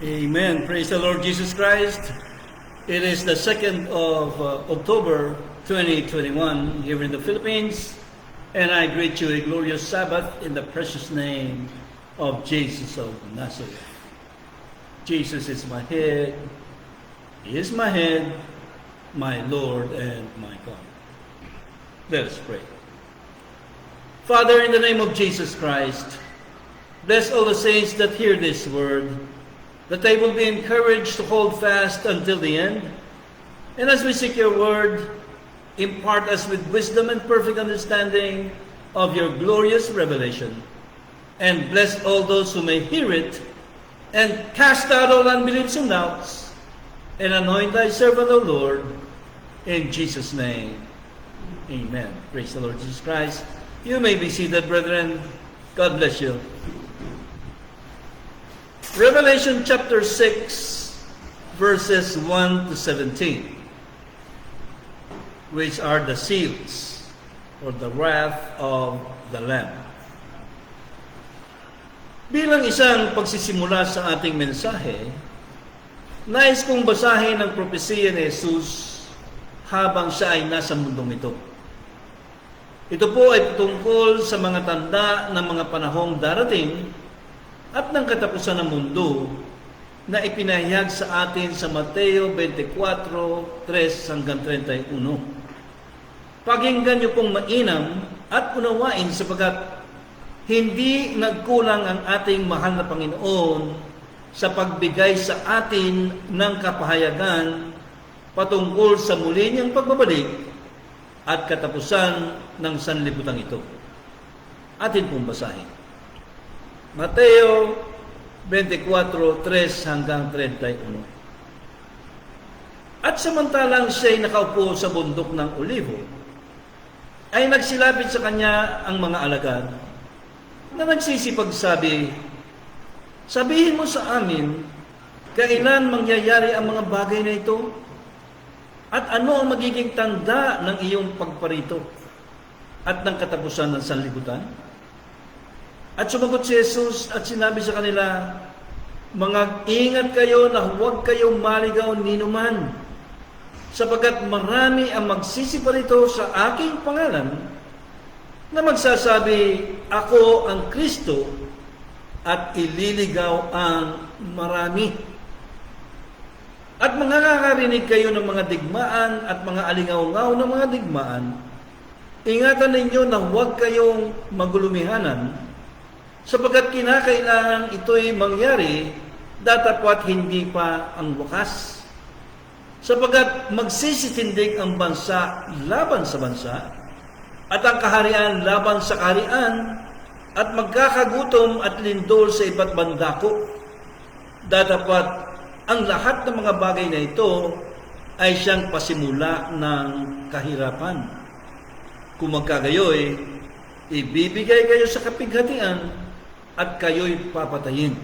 Amen. Praise the Lord Jesus Christ. It is the 2nd of October 2021 here in the Philippines, and I greet you a glorious Sabbath in the precious name of Jesus of Nazareth. Jesus is my head. He is my head, my Lord and my God. Let us pray. Father, in the name of Jesus Christ, bless all the saints that hear this word, that they will be encouraged to hold fast until the end. And as we seek your word, impart us with wisdom and perfect understanding of your glorious revelation. And bless all those who may hear it, and cast out all unbeliefs and doubts, and anoint thy servant, O Lord, in Jesus' name. Amen. Praise the Lord Jesus Christ. You may be seated, brethren. God bless you. Revelation chapter 6, verses 1 to 17, which are the seals, or the wrath of the Lamb. Bilang isang pagsisimula sa ating mensahe, nais kong basahin ang propesiya ni Jesus habang siya ay nasa mundong ito. Ito po ay tungkol sa mga tanda ng mga panahong darating at ng katapusan ng mundo na ipinahayag sa atin sa Mateo 24:3 hanggang 31. Pakinggan niyo pong mainam at unawain sapagkat hindi nagkulang ang ating mahal na Panginoon sa pagbigay sa atin ng kapahayagan patungkol sa muli niyang pagbabalik at katapusan ng sanlibutan ito. Atin pong basahin. Mateo 24:3 hanggang 31. At samantalang siya'y nakaupo sa bundok ng Olivo, ay nagsilapit sa kanya ang mga alagad na nagsisipagsabi, "Sabihin mo sa amin, kailan mangyayari ang mga bagay na ito? At ano ang magiging tanda ng iyong pagparito at ng katapusan ng sanlibutan? At sumagot si Jesus at sinabi sa kanila, mga ingat kayo na huwag kayong maligaw ninuman, sapagkat marami ang magsisiparito sa aking pangalan na magsasabi, ako ang Kristo, at ililigaw ang marami. At makakarinig kayo ng mga digmaan at mga alingaw-ngaw ng mga digmaan. Ingatan ninyo na huwag kayong magulumihanan, sapagkat kinakailangan ito'y mangyari, datapwat hindi pa ang wakas. Sapagkat magsisitindig ang bansa laban sa bansa, at ang kaharian laban sa kaharian, at magkakagutom at lindol sa iba't bandako. Datapwat ang lahat ng mga bagay na ito ay siyang pasimula ng kahirapan. Kung magkagayoy, ibibigay kayo sa kapighatian at kayo'y papatayin.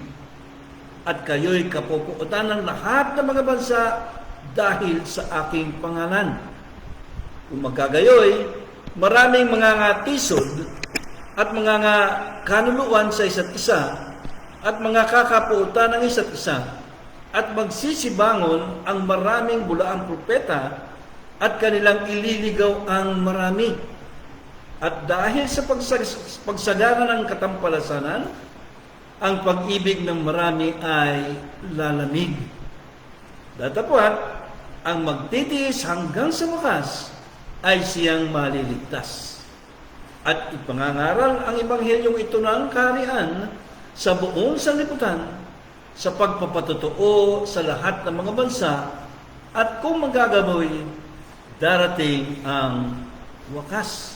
At kayo'y kapupuotan ng lahat ng mga bansa dahil sa aking pangalan. Kung magkagayoy, maraming mga ngatisod at mga kanuluan sa isa't isa at mga kakapuutan ng isa't isa at magsisibangon ang maraming bulaang propeta at kanilang ililigaw ang marami. At dahil sa pagsagana ng katampalasanan, ang pag-ibig ng marami ay lalamig. Datapwat, ang magtitiis hanggang sa wakas ay siyang maliligtas. At ipangangaral ang ebanghelyong ito ng kaharian sa buong sanlibutan sa pagpapatotoo sa lahat ng mga bansa, at kung magagaboy, darating ang wakas.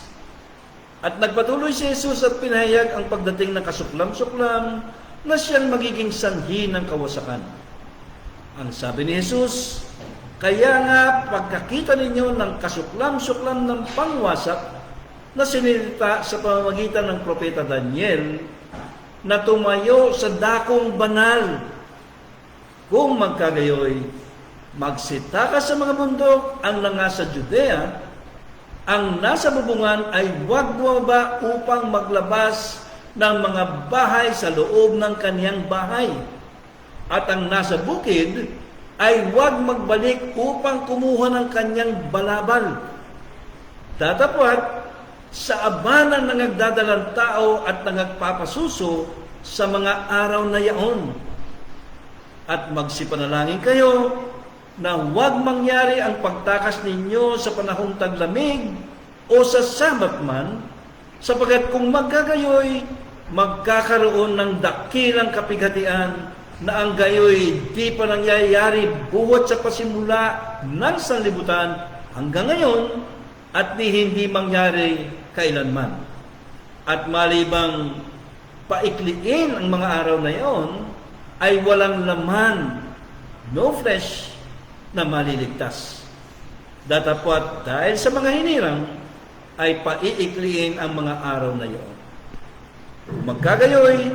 At nagpatuloy si Jesus at pinahayag ang pagdating ng kasuklam-suklam na siyang magiging sanhi ng kawasakan. Ang sabi ni Jesus, kaya nga pagkakita ninyo ng kasuklam-suklam ng pangwasak na sinilita sa pamamagitan ng propeta Daniel na tumayo sa dakong banal. Kung magkagayoy, magsitaka sa mga bundok ang nasa Judea, ang nasa bubungan ay huwag bumaba upang maglabas ng mga bahay sa loob ng kaniyang bahay. At ang nasa bukid ay huwag magbalik upang kumuha ng kaniyang balabal. Datapwat, sa abanan ng nagdadalang tao at nagpapasuso sa mga araw na yaon. At magsipanalangin kayo na huwag mangyari ang pagtakas ninyo sa panahong taglamig o sa Sabat man, sapagkat kung magkagayoy, magkakaroon ng dakilang kapighatian na ang gayoy di pa nangyayari buhat sa pasimula ng sanlibutan hanggang ngayon at hindi mangyari kailanman. At malibang paikliin ang mga araw na iyon, ay walang laman, no flesh, na maliligtas. Datapwat dahil sa mga hinirang, ay paiikliin ang mga araw na iyon. Magkagayoy,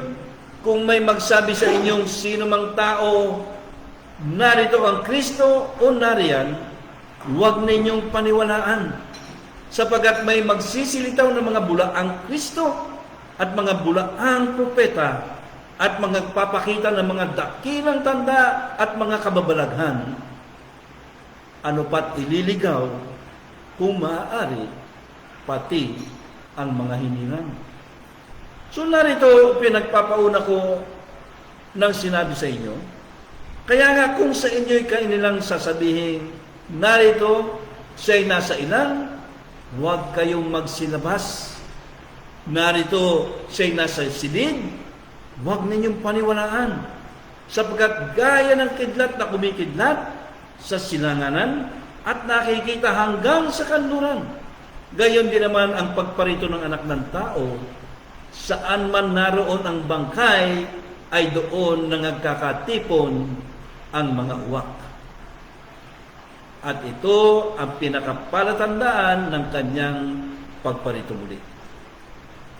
kung may magsabi sa inyong sino mang tao, narito ang Kristo o nariyan, huwag ninyong paniwalaan, sapagkat may magsisilitaw ng mga bulaang Kristo at mga bulaang propeta at mga papakita ng mga dakilang tanda at mga kababalaghan. Ano pat ililigaw kung maaari pati ang mga hinirang. So narito pinagpapauna ko ng sinabi sa inyo. Kaya nga kung sa inyo'y kanilang sasabihin, narito siya'y nasa ilang, huwag kayong magsilabas. Narito siya'y nasa silid, huwag ninyong paniwalaan. Sapagkat gaya ng kidlat na kumikidlat sa silanganan at nakikita hanggang sa kanluran. Gayon din naman ang pagparito ng anak ng tao. Saan man naroon ang bangkay, ay doon na nagkakatipon ang mga uwak. At ito ang pinakapalatandaan ng kanyang pagparito muli.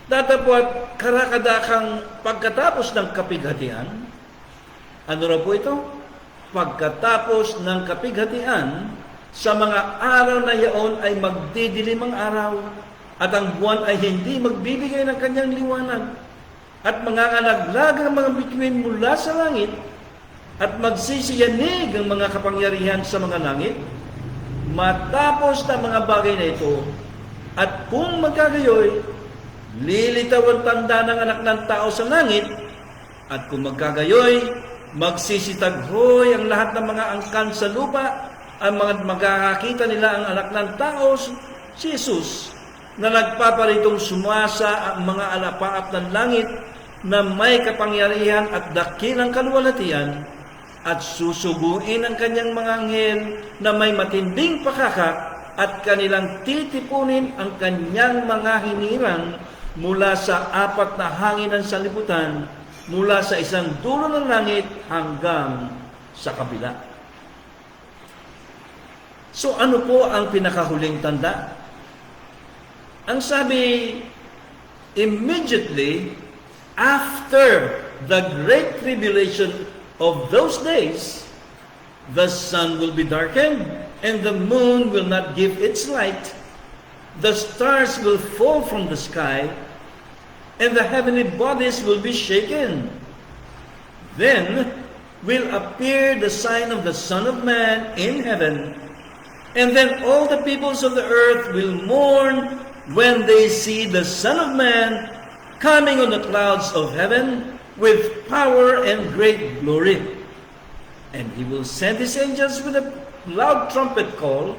Datapwat karakadakang pagkatapos ng kapighatian, ano raw po ito? Pagkatapos ng kapighatian Sa mga araw na iyon ay magdidilim ang araw, at ang buwan ay hindi magbibigay ng kanyang liwanag, at mangangalaglag ang mga bituin mula sa langit, at magsisiyanig ang mga kapangyarihan sa mga langit. Matapos na mga bagay na ito, at kung magkagayoy, lilitaw ang tanda ng anak ng tao sa langit, at kung magkagayoy, magsisitaghoy ang lahat ng mga angkan sa lupa, ang mga magkakakita nila ang anak ng tao, si Jesus, na nagpaparitong sumasa ang mga alapaap ng langit na may kapangyarihan at dakilang kaluwalhatian, at susuguin ang kanyang mga anghel na may matinding pakaka, at kanilang titipunin ang kanyang mga hinirang mula sa apat na hangin ng sanlibutan, mula sa isang dulo ng langit hanggang sa kabila. So ano po ang pinakahuling tanda? Ang sabi, immediately after the great tribulation of those days, the sun will be darkened, and the moon will not give its light. The stars will fall from the sky, and the heavenly bodies will be shaken. Then will appear the sign of the Son of Man in heaven, and then all the peoples of the earth will mourn when they see the Son of Man coming on the clouds of heaven with power and great glory. And he will send his angels with a loud trumpet call,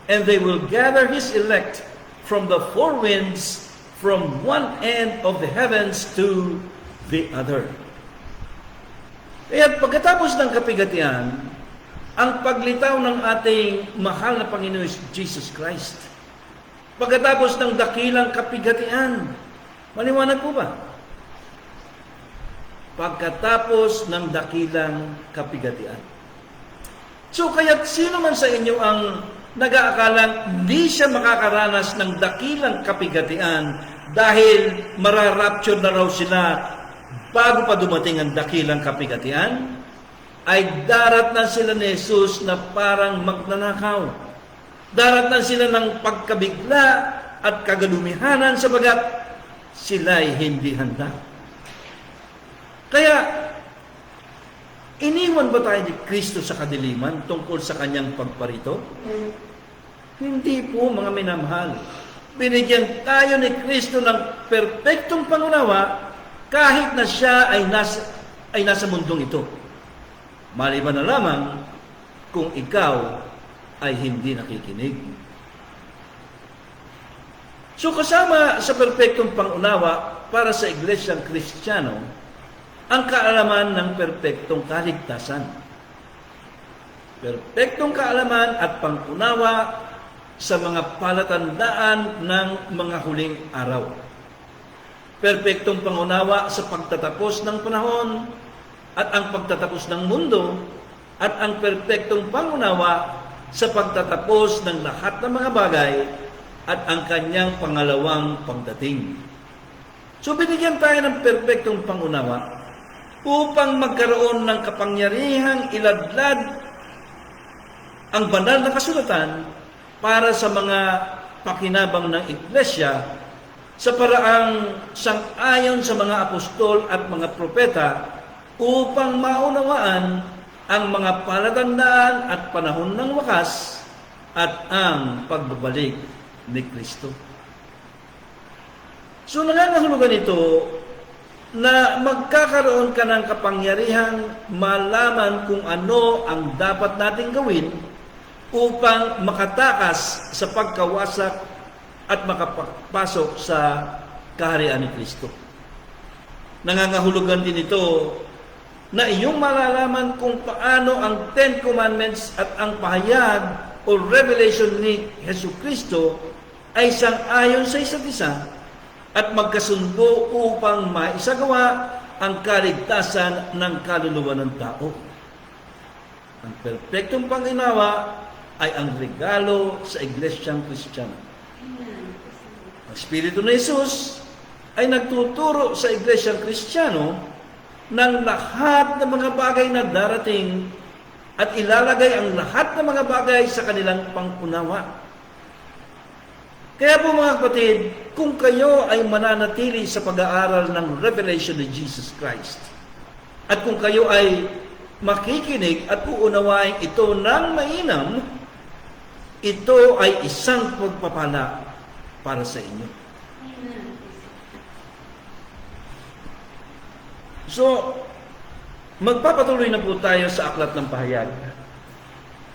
and they will gather his elect from the four winds, from one end of the heavens to the other. Kaya pagkatapos ng kapigatian, ang paglitaw ng ating mahal na Panginoon Jesus Christ. Pagkatapos ng dakilang kapigatian, maliwanag po ba? Pagkatapos ng dakilang kapigatian. So kaya't sino man sa inyo ang nag-aakalang hindi siya makakaranas ng dakilang kapigatian dahil mararapture na raw sila bago pa dumating ang dakilang kapigatian, ay daratnan sila ni Jesus na parang magnanakaw. Daratnan sila ng pagkabigla at kagalumihanan sabagat sila'y hindi handa. Kaya, iniwan ba tayo ni Kristo sa kadiliman tungkol sa kanyang pagparito? Hindi po, mga minamahal. Binigyan tayo ni Kristo ng perpektong pangunawa kahit na siya ay nasa mundong ito. Maliban na lamang kung ikaw ay hindi nakikinig. So kasama sa perpektong pangunawa para sa Iglesyang Kristiyano, ang kaalaman ng perpektong kaligtasan. Perpektong kaalaman at pangunawa sa mga palatandaan ng mga huling araw. Perpektong pangunawa sa pagtatapos ng panahon at ang pagtatapos ng mundo, at ang perpektong pangunawa sa pagtatapos ng lahat ng mga bagay at ang kanyang pangalawang pagdating. So binigyan tayo ng perpektong pangunawa upang magkaroon ng kapangyarihang iladlad ang banal na kasulatan para sa mga pakinabang ng Iglesia sa paraang sang-ayon sa mga apostol at mga propeta upang maunawaan ang mga palatandaan at panahon ng wakas at ang pagbabalik ni Kristo. So nangangahulugan ito na magkakaroon ka ng kapangyarihang malaman kung ano ang dapat nating gawin upang makatakas sa pagkawasak at makapasok sa kaharian ni Kristo. Nangangahulugan din ito na iyong malalaman kung paano ang Ten Commandments at ang pahayag o revelation ni Jesucristo ay sang-ayon sa isa't isa at magkasundo upang maisagawa ang kaligtasan ng kaluluwa ng tao. Ang perpektong pangunawa ay ang regalo sa Iglesyang Kristiyana. Ang Espiritu ni Jesus ay nagtuturo sa Iglesyang Kristiyano ng lahat ng mga bagay na darating at ilalagay ang lahat ng mga bagay sa kanilang pangunawa. Kaya po mga kapatid, kung kayo ay mananatili sa pag-aaral ng revelation ni Jesus Christ, at kung kayo ay makikinig at uunawain ito ng mainam, ito ay isang pagpapala para sa inyo. So, magpapatuloy na po tayo sa aklat ng pahayag.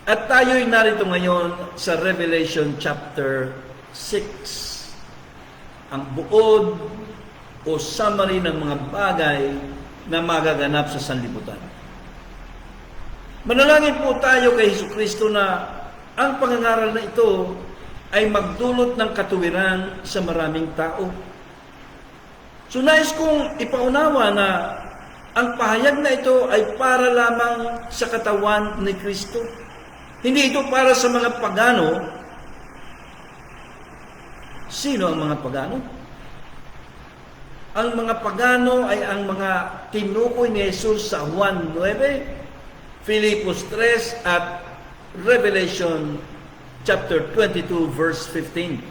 At tayo'y narito ngayon sa Revelation chapter 6. Ang buod o summary ng mga bagay na magaganap sa sanlibutan. Manalangin po tayo kay Jesucristo na ang pangangaral na ito ay magdulot ng katuwiran sa maraming tao. So nais kong ipaunawa na ang pahayag na ito ay para lamang sa katawan ni Kristo. Hindi ito para sa mga pagano. Sino ang mga pagano? Ang mga pagano ay ang mga tinukoy ni Jesus sa Juan 9, Filipos 3 at Revelation chapter 22 verse 15.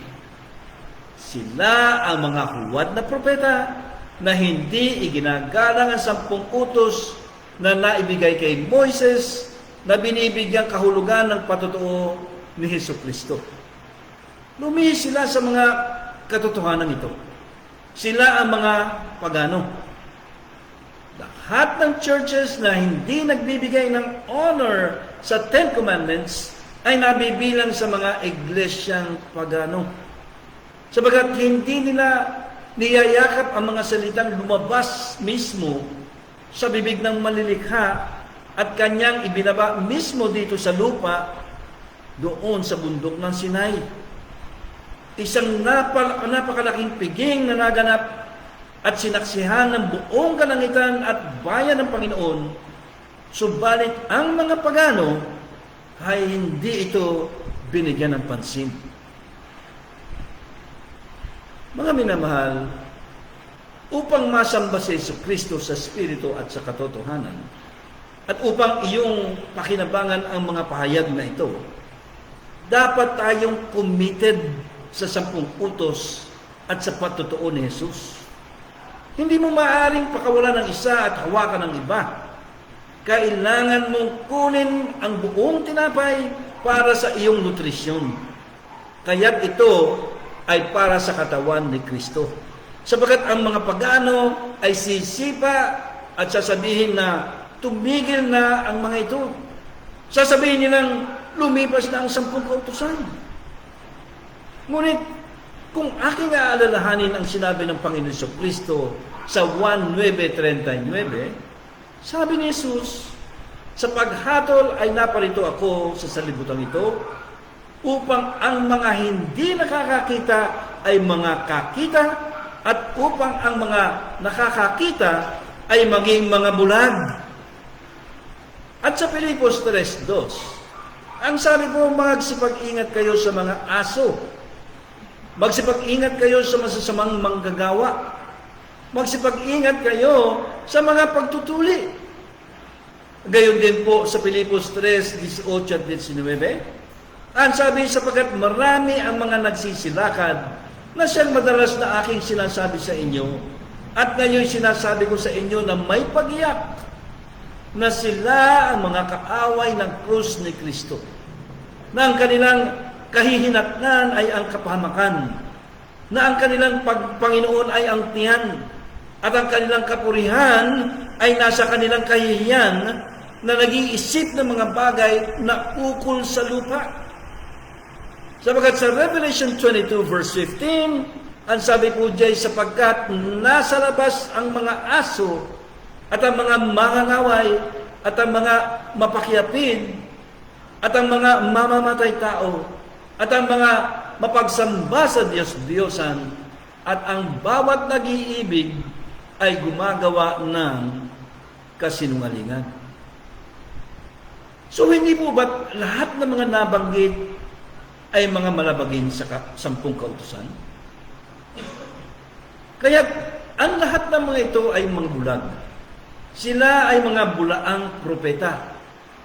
Sila ang mga huwad na propeta na hindi iginagalang ang 10 utos na naibigay kay Moises na binibigyang kahulugan ng patotoo ni Jesucristo. Lumihis sila sa mga katotohanan ito. Sila ang mga pagano. Lahat ng churches na hindi nagbibigay ng honor sa 10 Commandments ay nabibilang sa mga iglesyang pagano. Sabagat hindi nila niyayakap ang mga salitang lumabas mismo sa bibig ng malilikha at kanyang ibinaba mismo dito sa lupa doon sa bundok ng Sinai. Isang napakalaking piging na naganap at sinaksihan ng buong kalangitan at bayan ng Panginoon, subalit ang mga pagano ay hindi ito binigyan ng pansin. Mga minamahal, upang masamba si Jesucristo sa Espiritu at sa katotohanan, at upang iyong pakinabangan ang mga pahayag na ito, dapat tayong committed sa 10 utos at sa patotoo ni Jesus. Hindi mo maaaring pakawalan ng isa at hawakan ng iba. Kailangan mong kunin ang buong tinapay para sa iyong nutrisyon. Kaya't ito ay para sa katawan ni Kristo. Sabagat ang mga pagano ay sisipa at sasabihin na tumigil na ang mga ito. Sasabihin nilang lumipas na ang 10 kautusan. Ngunit kung aking aalalahanin ang sinabi ng Panginoon Jesucristo sa Juan 9:39, sabi ni Jesus, sa paghatol ay naparito ako sa sanlibutan ito upang ang mga hindi nakakakita ay mga kakita at upang ang mga nakakakita ay maging mga bulag. At sa Filipos 3:2, ang sabi po, magsipag-ingat kayo sa mga aso. Magsipag-ingat kayo sa masasamang manggagawa. Magsipag-ingat kayo sa mga pagtutuli. Gayon din po sa Filipos 3:18 at 19. Ang sabi, sapagkat marami ang mga nagsisilakad na siyang madalas na aking sinasabi sa inyo, at ngayon sinasabi ko sa inyo na may pag-iyak na sila ang mga kaaway ng krus ni Kristo, na ang kanilang kahihinatnan ay ang kapahamakan, na ang kanilang Panginoon ay ang tiyan, at ang kanilang kapurihan ay nasa kanilang kahihiyan na nag-iisip ng mga bagay na ukol sa lupa. Sapagat sa Revelation 22 verse 15, ang sabi po diyan, sapagkat nasa labas ang mga aso at ang mga mangangaway at ang mga mapakyapid at ang mga mamamatay tao at ang mga mapagsamba sa Diyos-Diyosan at ang bawat nag-iibig ay gumagawa ng kasinungalingan. So hindi po ba lahat ng mga nabanggit ay mga malabagin sa 10 kautusan? Kaya ang lahat ng mga ito ay mga bulag. Sila ay mga bulaang propeta.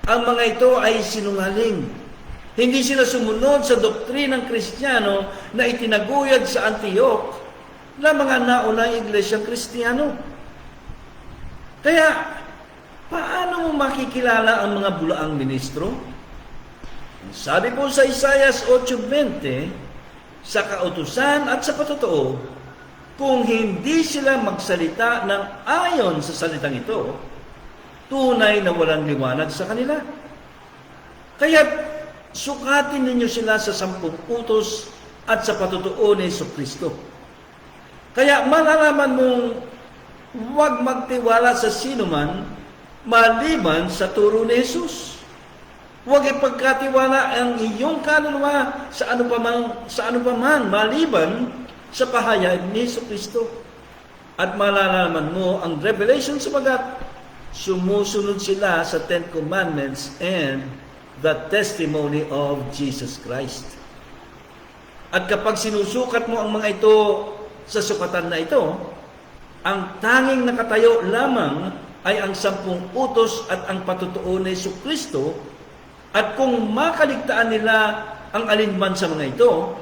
ang mga ito ay sinungaling. Hindi sila sumunod sa doktrinang Kristiyano na itinaguyod sa Antioch na mga naunang iglesyang Kristiyano. Kaya, paano mo makikilala ang mga bulaang ministro? Sabi po sa Isaiah 8:20, sa kautusan at sa patotoo, kung hindi sila magsalita ng ayon sa salitang ito, tunay na walang liwanag sa kanila. Kaya sukatin ninyo sila sa 10 utos at sa patotoo ni Jesucristo. Kaya malalaman mong huwag magtiwala sa sino man maliban sa turo ni Jesus. Huwag ipagkatiwala ang iyong kaluluwa sa ano pa man maliban sa pahayag ni Jesucristo. At malalaman mo ang revelation sapagat sumusunod sila sa 10 Commandments and the testimony of Jesus Christ. At kapag sinusukat mo ang mga ito sa sukatan na ito, ang tanging nakatayo lamang ay ang 10 utos at ang patotoo ni Jesucristo. At kung makaligtaan nila ang alinman sa mga ito,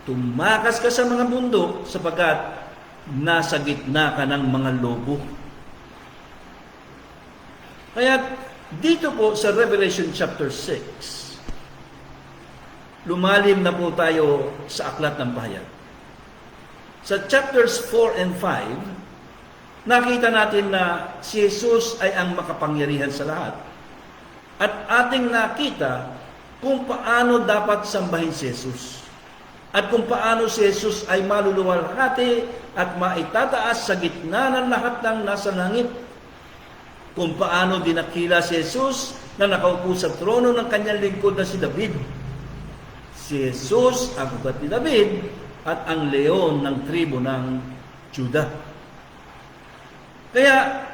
tumakas ka sa mga bundok sapagkat nasa gitna ka ng mga lobo. Kaya dito po sa Revelation chapter 6, lumalim na po tayo sa aklat ng pahayag. Sa chapters 4 and 5, nakita natin na si Jesus ay ang makapangyarihan sa lahat. At ating nakita kung paano dapat sambahin si Jesus. At kung paano si Jesus ay maluluwalhati at maitataas sa gitna ng lahat ng nasa langit. Kung paano dinakila si Jesus na nakaupo sa trono ng kanyang lingkod na si David. Si Jesus ang ugat ni David at ang leon ng tribo ng Judah. Kaya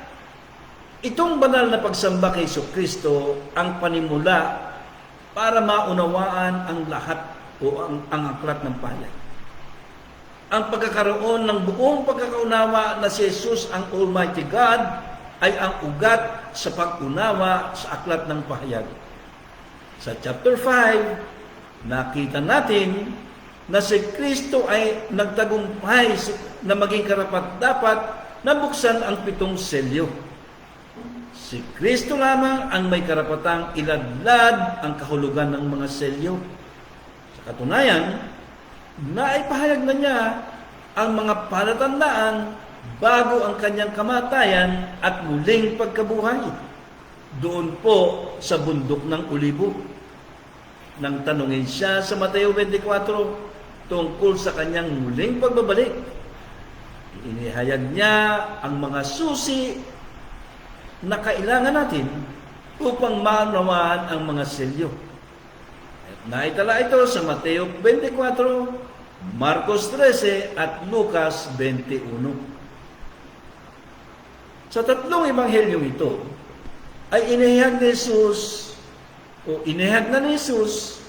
itong banal na pagsamba kay Jesucristo ang panimula para maunawaan ang lahat o ang aklat ng pahayag. Ang pagkakaroon ng buong pagkakaunawa na si Jesus ang Almighty God ay ang ugat sa pag-unawa sa aklat ng pahayag. Sa chapter 5, nakita natin na si Kristo ay nagtagumpay na maging karapat-dapat na buksan ang 7 selyo. Si Kristo lamang ang may karapatang iladlad ang kahulugan ng mga selyo. Sa katunayan, naipahayag na niya ang mga palatandaan bago ang kanyang kamatayan at muling pagkabuhay. Doon po sa bundok ng Olibo. Nang tanungin siya sa Mateo 24 tungkol sa kanyang muling pagbabalik, inihayag niya ang mga susi na kailangan natin upang maunawaan ang mga selyo. At naitala ito sa Mateo 24, Marcos 13 at Lucas 21. Sa 3 ebanghelyong ito ay inihayag na ni Jesus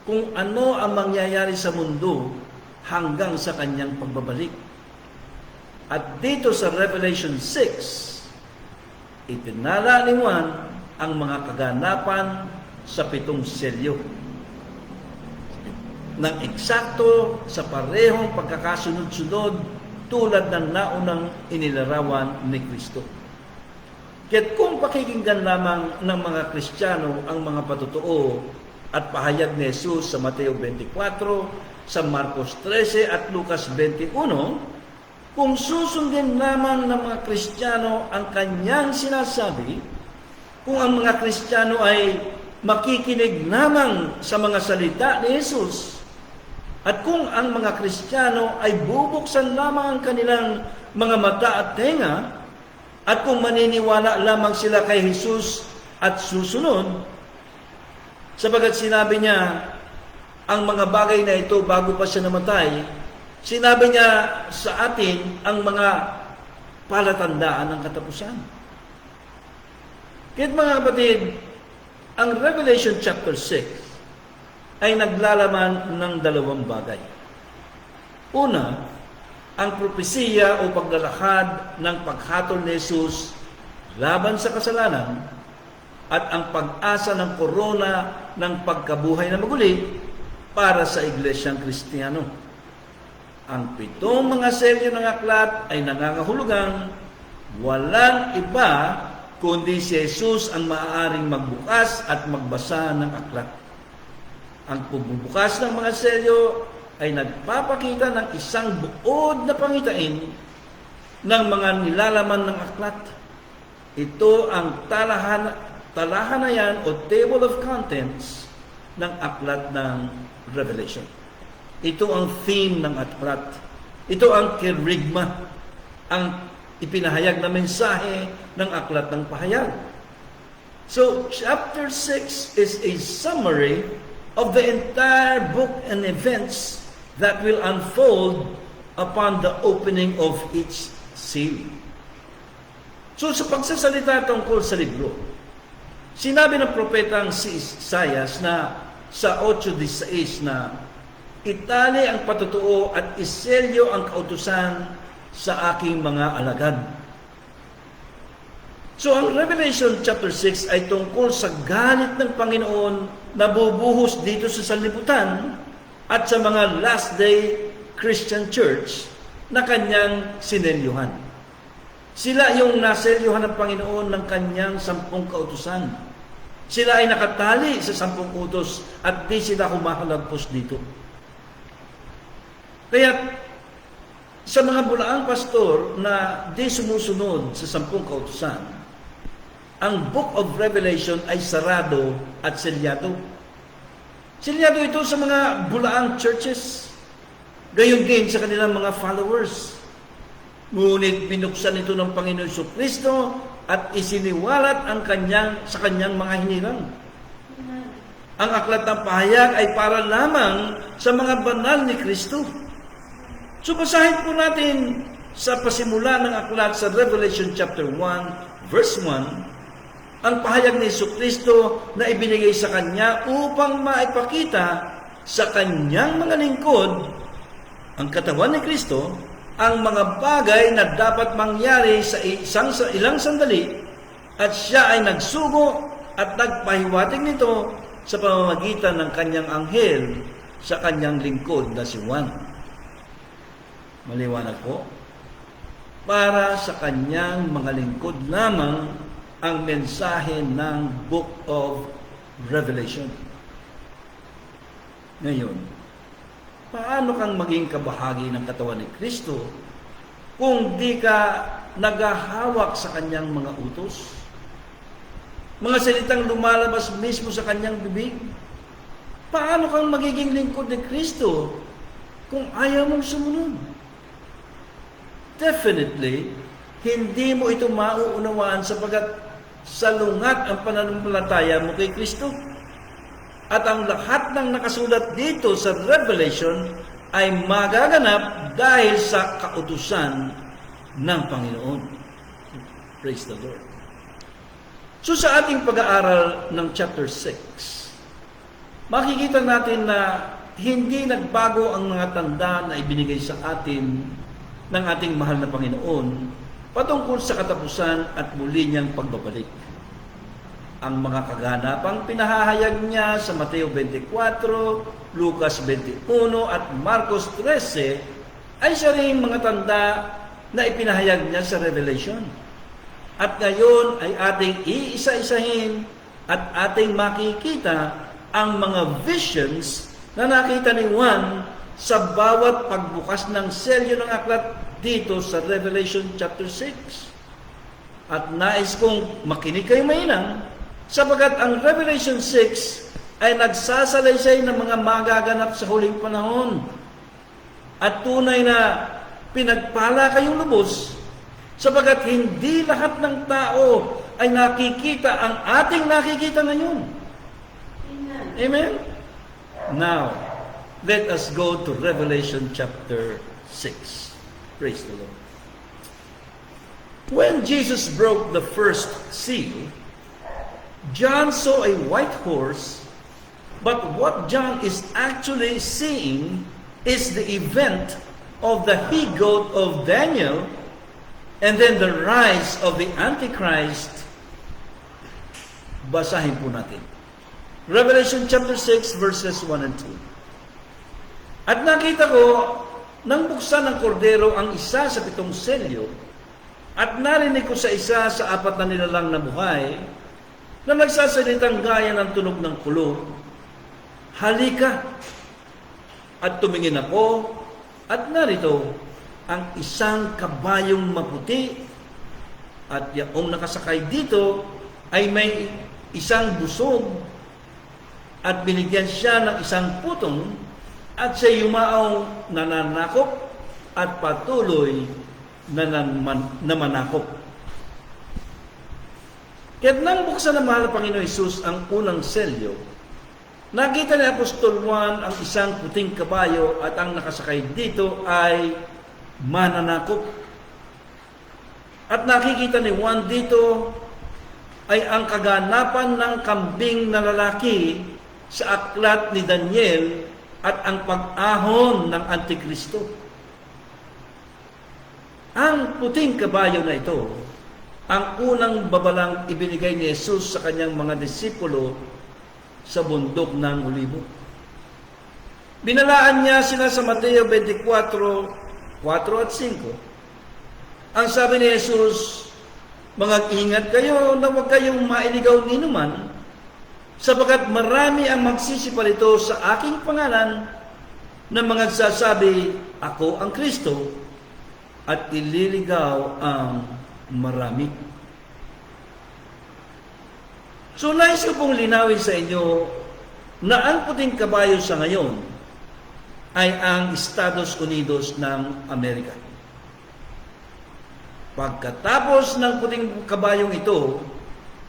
kung ano ang mangyayari sa mundo hanggang sa kanyang pagbabalik. At dito sa Revelation 6, itinala ni Juan ang mga kaganapan sa 7 selyo. Nang eksakto sa parehong pagkakasunod-sunod tulad ng naunang inilarawan ni Kristo. Kaya't kung pakikinggan lamang ng mga Kristiyano ang mga patotoo at pahayag ni Jesus sa Mateo 24, sa Marcos 13 at Lucas 21, kung susundin lamang ng mga Kristiyano ang kanyang sinasabi, kung ang mga Kristiyano ay makikinig lamang sa mga salita ni Jesus, at kung ang mga Kristiyano ay bubuksan lamang ang kanilang mga mata at tenga, at kung maniniwala lamang sila kay Jesus at susunod, sapagat sinabi niya ang mga bagay na ito bago pa siya namatay, sinabi niya sa atin ang mga palatandaan ng katapusan. Kaya mga kapatid, ang Revelation chapter 6 ay naglalaman ng 2 bagay. Una, ang propesiya o paglalakad ng paghatol ni Jesus laban sa kasalanan. at ang pag-asa ng korona ng pagkabuhay na maguli para sa Iglesyang Kristiyano. Ang 7 mga selyo ng aklat ay nangangahulugang walang iba kundi si Jesus ang maaaring magbukas at magbasa ng aklat. Ang pagbubukas ng mga selyo ay nagpapakita ng isang buod na pangitain ng mga nilalaman ng aklat. Ito ang talahanayan o table of contents ng aklat ng Revelation. Ito ang theme ng aklat. Ito ang kerigma, ang ipinahayag na mensahe ng aklat ng pahayag. So, chapter 6 is a summary of the entire book and events that will unfold upon the opening of each seal. So, sa pagsasalita tungkol sa libro, sinabi ng propetang si Isaias na sa 8:16 na itali ang patutuo at iselyo ang kautusan sa aking mga alagad. So, ang Revelation chapter 6 ay tungkol sa galit ng Panginoon na bubuhos dito sa sanlibutan at sa mga last day Christian church na kanyang sinelyuhan. Sila yung naselyuhan ng Panginoon ng kanyang 10 kautusan. Sila ay nakatali sa 10 utos at di sila humahalagpos dito. Kaya sa mga bulaang pastor na di sumusunod sa 10 kautusan, ang Book of Revelation ay sarado at selyado. Selyado ito sa mga bulaang churches, gayon din sa kanilang mga followers. Ngunit binuksan ito ng Panginoon Jesucristo at isiniwalat sa kanyang mga hinirang. Ang aklat ng pahayag ay para lamang sa mga banal ni Kristo. So basahin po natin sa pasimula ng aklat sa Revelation chapter 1, verse 1, ang pahayag ni Jesucristo na ibinigay sa Kanya upang maipakita sa Kanyang mga lingkod, ang katawan ni Kristo, ang mga bagay na dapat mangyari sa ilang sandali at siya ay nagsugo at nagpahiwatig nito sa pamamagitan ng kanyang anghel sa kanyang lingkod na si Juan. Maliwanag po, para sa kanyang mga lingkod lamang ang mensahe ng Book of Revelation. Ngayon, paano kang maging kabahagi ng katawan ni Kristo kung di ka naghahawak sa kanyang mga utos? Mga salitang lumalabas mismo sa kanyang bibig? Paano kang magiging lingkod ni Kristo kung ayaw mong sumunod? Definitely, hindi mo ito mauunawaan sapagkat salungat ang pananampalataya mo kay Kristo. At ang lahat ng nakasulat dito sa Revelation ay magaganap dahil sa kautusan ng Panginoon. Praise the Lord. So sa ating pag-aaral ng chapter 6, makikita natin na hindi nagbago ang mga tanda na ibinigay sa atin ng ating mahal na Panginoon patungkol sa katapusan at muli niyang pagbabalik. Ang mga kaganapang pinahahayag niya sa Mateo 24, Lucas 21 at Marcos 13 ay siya rin mga tanda na ipinahayag niya sa Revelation. At ngayon ay ating iisa-isahin at ating makikita ang mga visions na nakita ni Juan sa bawat pagbukas ng selyo ng aklat dito sa Revelation chapter 6. At nais kong makinig kayo mainang sapagat ang Revelation 6 ay nagsasalaysay ng mga magaganap sa huling panahon. At tunay na pinagpala kayong lubos sapagat hindi lahat ng tao ay nakikita ang ating nakikita ngayon. Amen? Amen? Now, let us go to Revelation chapter 6. Praise the Lord. When Jesus broke the first seal, John saw a white horse, but what John is actually seeing is the event of the he-goat of Daniel and then the rise of the Antichrist Basahin po natin. Revelation chapter 6 verses 1 and 2. At nakita ko nang buksan ng kordero ang isa sa 7 selyo, at narinig ko sa isa sa 4 na nilalang na buhay na nagsasalitang gaya ng tunog ng kulog, halika! At tumingin ako, at narito ang isang kabayong maputi, at yung nakasakay dito ay may isang busog, at binigyan siya ng isang putong, at siya yumaong nananakop at patuloy na manakop. Kaya't nang buksan ng mahal na Panginoon Hesus ang unang selyo, nakita ni Apostol Juan ang isang puting kabayo at ang nakasakay dito ay mananakop. At nakikita ni Juan dito ay ang kaganapan ng kambing na lalaki sa aklat ni Daniel at ang pag-ahon ng Antikristo. Ang puting kabayo na ito, ang unang babalang ibinigay ni Jesus sa kanyang mga disipulo sa bundok ng Olibo. Binalaan niya sila sa Mateo 24, 4 at 5. Ang sabi ni Jesus, "Mag-ingat kayo na huwag kayong mailigaw ni numan, sapagkat marami ang magsisipalito sa aking pangalan na mga nagsasabi, ako ang Kristo, at ililigaw ang marami." So, nais ko pong linawin sa inyo na ang puting kabayo sa ngayon ay ang Estados Unidos ng Amerika. Pagkatapos ng puting kabayong ito,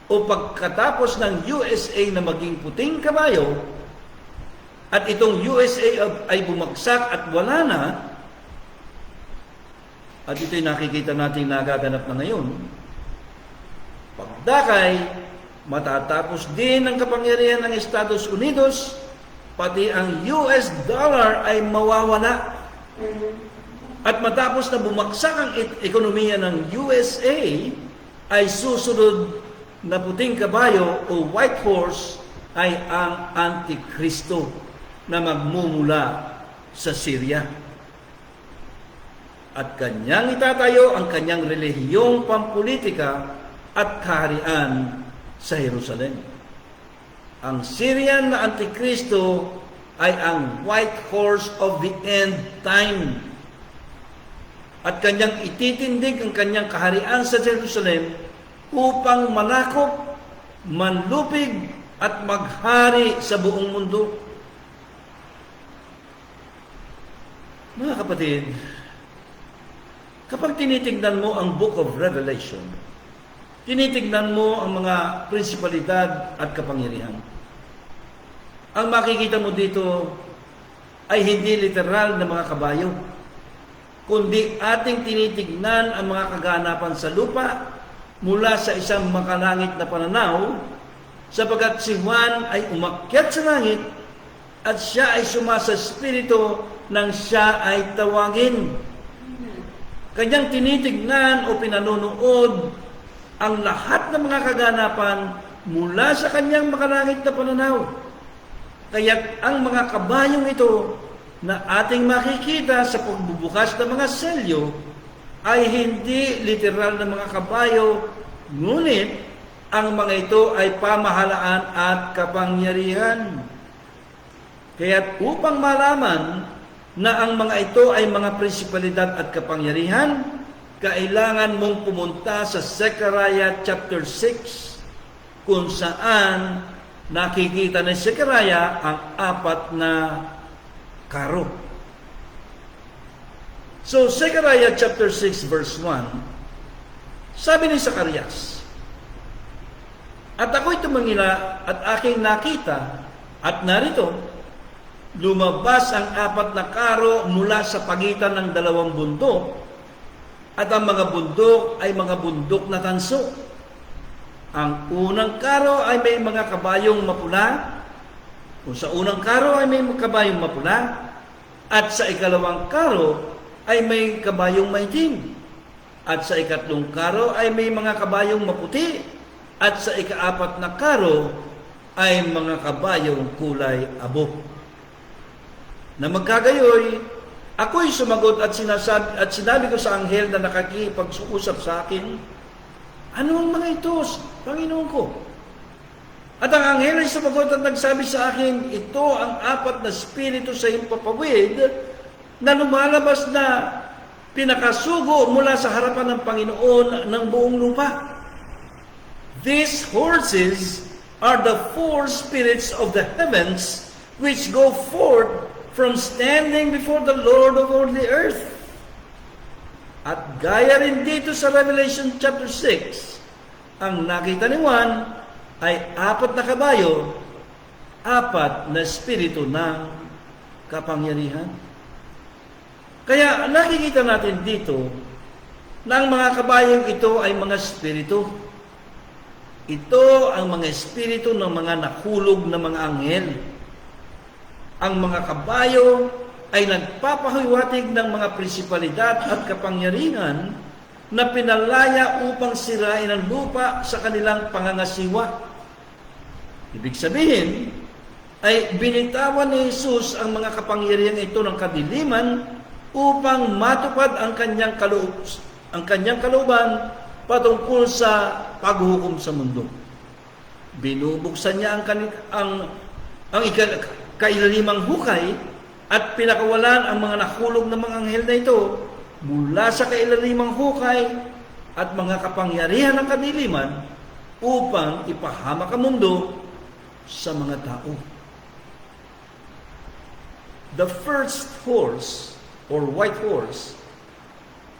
o pagkatapos ng USA na maging puting kabayo, at itong USA ay bumagsak at wala na, at ito'y nakikita natin nagaganap na ngayon, pagdakay, matatapos din ang kapangyarihan ng Estados Unidos, pati ang US dollar ay mawawala. At matapos na bumagsak ang ekonomiya ng USA, ay susunod na puting kabayo o white horse ay ang Antikristo na magmumula sa Syria. At kanyang itatayo ang kanyang relihiyong pampolitika at kaharian sa Jerusalem. Ang Syrian na Antikristo ay ang white horse of the end time. At kanyang ititindig ang kanyang kaharian sa Jerusalem upang manakop, manlupig, at maghari sa buong mundo. Mga kapatid, kapag tinitignan mo ang Book of Revelation, tinitignan mo ang mga prinsipalidad at kapangyarihan, ang makikita mo dito ay hindi literal na mga kabayo, kundi ating tinitignan ang mga kaganapan sa lupa mula sa isang makalangit na pananaw, sapagkat si Juan ay umakyat sa langit at siya ay sumasa espiritu nang siya ay tawagin. Kanyang tinitignan o pinanonood ang lahat ng mga kaganapan mula sa kanyang makalangit na pananaw. Kaya ang mga kabayong ito na ating makikita sa pagbubukas ng mga selyo ay hindi literal na mga kabayo, ngunit ang mga ito ay pamahalaan at kapangyarihan. Kaya upang malaman na ang mga ito ay mga prinsipalidad at kapangyarihan, kailangan mong pumunta sa Zechariah chapter 6, kung saan nakikita ni Zechariah ang 4 na karo. So, Zechariah chapter 6 verse 1, sabi ni Zacarias, "At ako'y tumangila at aking nakita, at narito, lumabas ang 4 na karo mula sa pagitan ng 2 bundok, at ang mga bundok ay mga bundok na tanso. Ang unang karo ay may mga kabayong mapula, kung sa unang karo ay may kabayong mapula, at sa ikalawang karo ay may kabayong maitim, at sa ikatlong karo ay may mga kabayong maputi, at sa ikaapat na karo ay mga kabayong kulay abo. Na magkagayoy, ako'y sumagot at sinabi ko sa anghel na nakikipag-usap sa akin, ano ang mga ito, Panginoon ko? At ang anghel ay sumagot at nagsabi sa akin, ito ang apat na spirito sa himpapawid na lumalabas na pinakasugo mula sa harapan ng Panginoon ng buong lupa. These horses are the four spirits of the heavens which go forth from standing before the Lord of all the earth. At gaya rin dito sa Revelation chapter 6, ang nakita ni Juan ay apat na kabayo, apat na espiritu ng kapangyarihan. Kaya nakikita natin dito na ang mga kabayong ito ay mga espiritu. Ito ang mga espiritu ng mga nahulog na mga anghel. Ang mga kabayo ay nagpapahiwatig ng mga prinsipalidad at kapangyarihan na pinalaya upang sirain ang lupa sa kanilang pangangasiwa. Ibig sabihin, ay binitawan ni Jesus ang mga kapangyarihan ito ng kadiliman upang matupad ang kanyang kalooban patungkol sa paghuhukom sa mundo. Binubuksan niya ang kailalimang hukay at pinakawalan ang mga nahulog na mga anghel na ito mula sa kailalimang hukay at mga kapangyarihan ng kadiliman upang ipahamak ang mundo sa mga tao. The first horse or white horse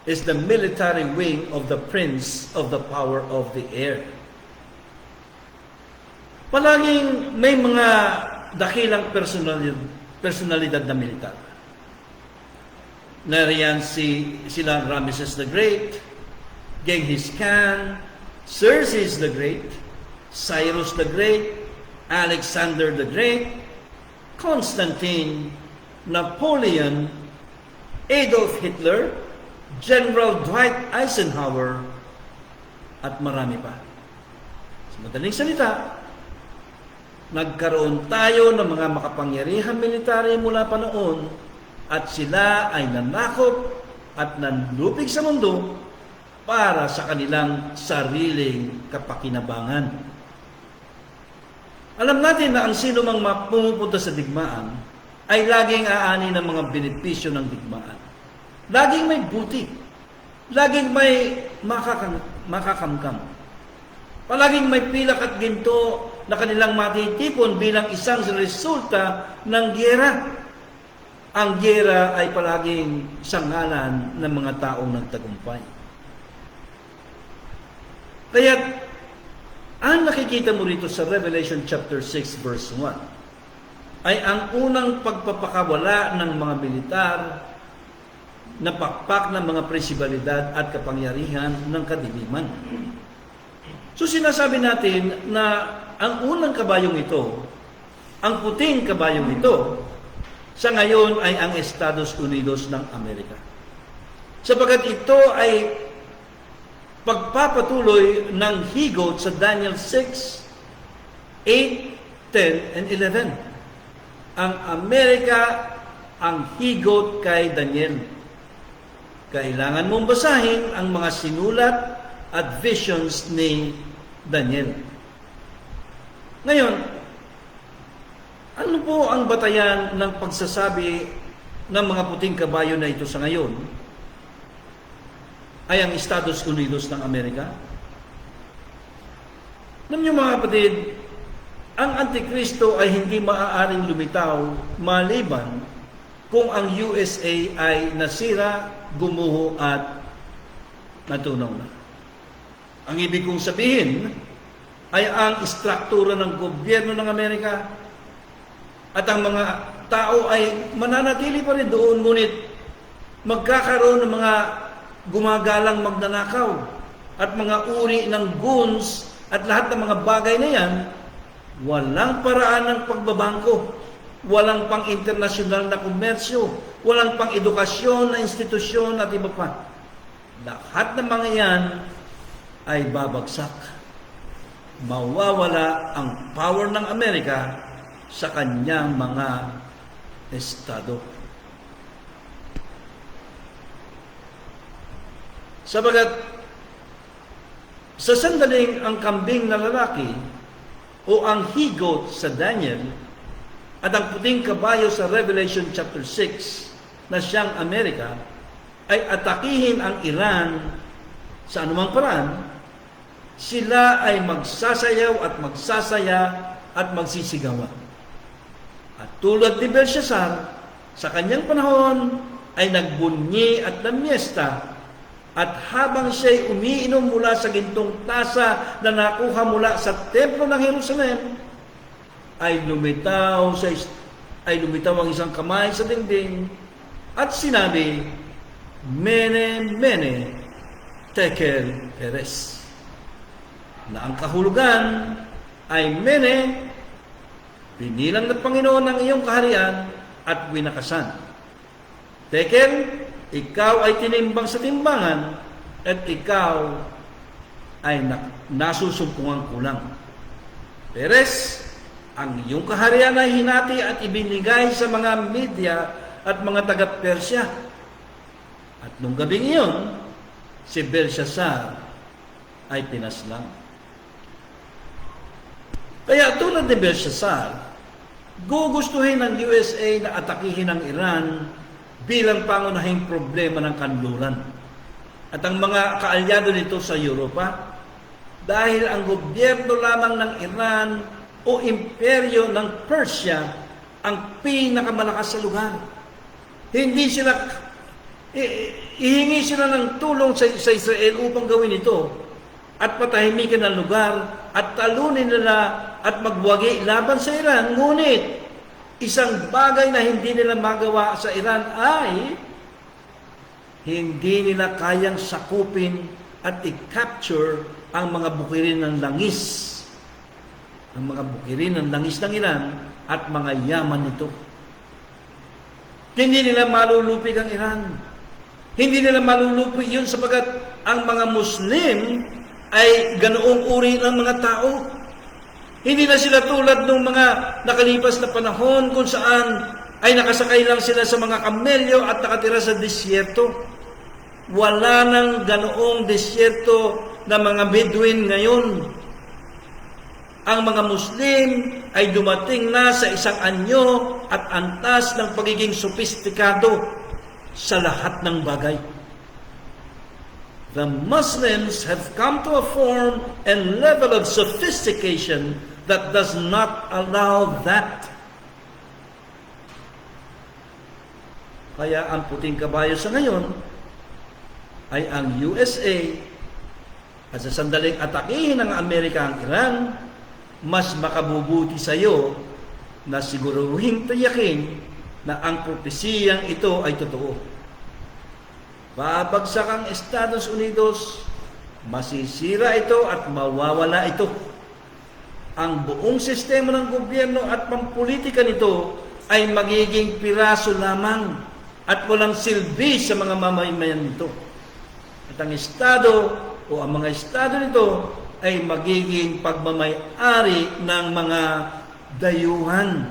is the military wing of the prince of the power of the air. Palaging may mga dakilang personalidad na militar. Nariyan sila Ramesses the Great, Genghis Khan, Xerxes the Great, Cyrus the Great, Alexander the Great, Constantine, Napoleon, Adolf Hitler, General Dwight Eisenhower, at marami pa. Sa madaling salita, nagkaroon tayo ng mga makapangyarihang military mula pa noon at sila ay nanakop at nanlupig sa mundo para sa kanilang sariling kapakinabangan. Alam natin na ang sino mang pumupunta sa digmaan ay laging aani ng mga benepisyo ng digmaan. Laging may buti. Laging may makakamkam. Palaging may pilak at ginto na kanilang matitipon bilang isang resulta ng giyera. Ang giyera ay palaging sangalan ng mga taong nagtagumpay. Kaya, ang nakikita mo rito sa Revelation chapter 6 verse 1 ay ang unang pagpapakawala ng mga militar na pakpak ng mga presibalidad at kapangyarihan ng kadiliman. So sinasabi natin na ang unang kabayong ito, ang puting kabayong ito, sa ngayon ay ang Estados Unidos ng Amerika. Sapagkat ito ay pagpapatuloy ng higot sa Daniel 6, 8, 10, and 11. Ang Amerika ang higot kay Daniel. Kailangan mong basahin ang mga sinulat at visions ni Daniel. Ngayon, ano po ang batayan ng pagsasabi ng mga puting kabayo na ito sa ngayon ay ang Estados Unidos ng Amerika? Alam niyo mga kapatid, ang Antikristo ay hindi maaaring lumitaw maliban kung ang USA ay nasira, gumuho at natunaw na. Ang ibig kong sabihin ay ang istruktura ng gobyerno ng Amerika at ang mga tao ay mananatili pa rin doon, ngunit magkakaroon ng mga gumagalang magnanakaw at mga uri ng goons at lahat ng mga bagay na yan, walang paraan ng pagbabangko, walang pang internasyonal na komersyo, walang pang edukasyon na institusyon at iba pa. Lahat ng mga yan ay babagsak. mawawala ang power ng Amerika sa kanyang mga estado. Sabagat sa sandaling ang kambing na lalaki o ang higot sa Daniel at ang puting kabayo sa Revelation chapter 6 na siyang Amerika ay atakihin ang Iran sa anumang paraan, sila ay magsasayaw at magsasaya at magsisigawan. At tulad ni Belshazzar, sa kanyang panahon ay nagbunyi at namyesta, at habang siya'y umiinom mula sa gintong tasa na nakuha mula sa templo ng Jerusalem, ay lumitaw ang isang kamay sa dingding at sinabi, Mene, Mene, Tekel, Peres. Na ang kahulugan ay Mene, pinilang ng Panginoon ng iyong kaharian at winakasan. Tekel, ikaw ay tinimbang sa timbangan at ikaw ay nasusumpungang kulang. Peres, ang iyong kaharian ay hinati at ibinigay sa mga Media at mga taga-Persya. At nung gabing iyon, si Belshazzar ay pinaslang. Kaya tulad ni Belshazzar, gugustuhin ng USA na atakihin ang Iran bilang pangunahing problema ng kanluran. At ang mga kaalyado nito sa Europa, dahil ang gobyerno lamang ng Iran o imperyo ng Persia ang pinakamalakas sa lugar. Hindi sila, ihingi sila ng tulong sa Israel upang gawin ito at patahimikin ang lugar at talunin nila at magwagi laban sa Iran. Ngunit, isang bagay na hindi nila magawa sa Iran ay hindi nila kayang sakupin at i-capture ang mga bukirin ng langis. Ang mga bukirin ng langis ng Iran at mga yaman nito. Hindi nila malulupig ang Iran. Hindi nila malulupig yun sapagat ang mga Muslim ay ganoong uri ng mga tao. Hindi na sila tulad ng mga nakalipas na panahon kung saan ay nakasakay lang sila sa mga kamelyo at nakatira sa disyerto. Wala nang ganoong disyerto na mga Bedouin ngayon. Ang mga Muslim ay dumating na sa isang anyo at antas ng pagiging sopistikado sa lahat ng bagay. The Muslims have come to a form and level of sophistication that does not allow that. Kaya ang puting kabayo sa ngayon ay ang USA at sa sandaling atakihin ng Amerika ang Iran, mas makabubuti sa iyo na siguruhin tiyakin na ang propesiyang ito ay totoo. Babagsak ang Estados Unidos, masisira ito at mawawala ito. Ang buong sistema ng gobyerno at pampolitika nito ay magiging piraso lamang at walang silbi sa mga mamamayan nito. At ang Estado o ang mga Estado nito ay magiging pagmamay-ari ng mga dayuhan.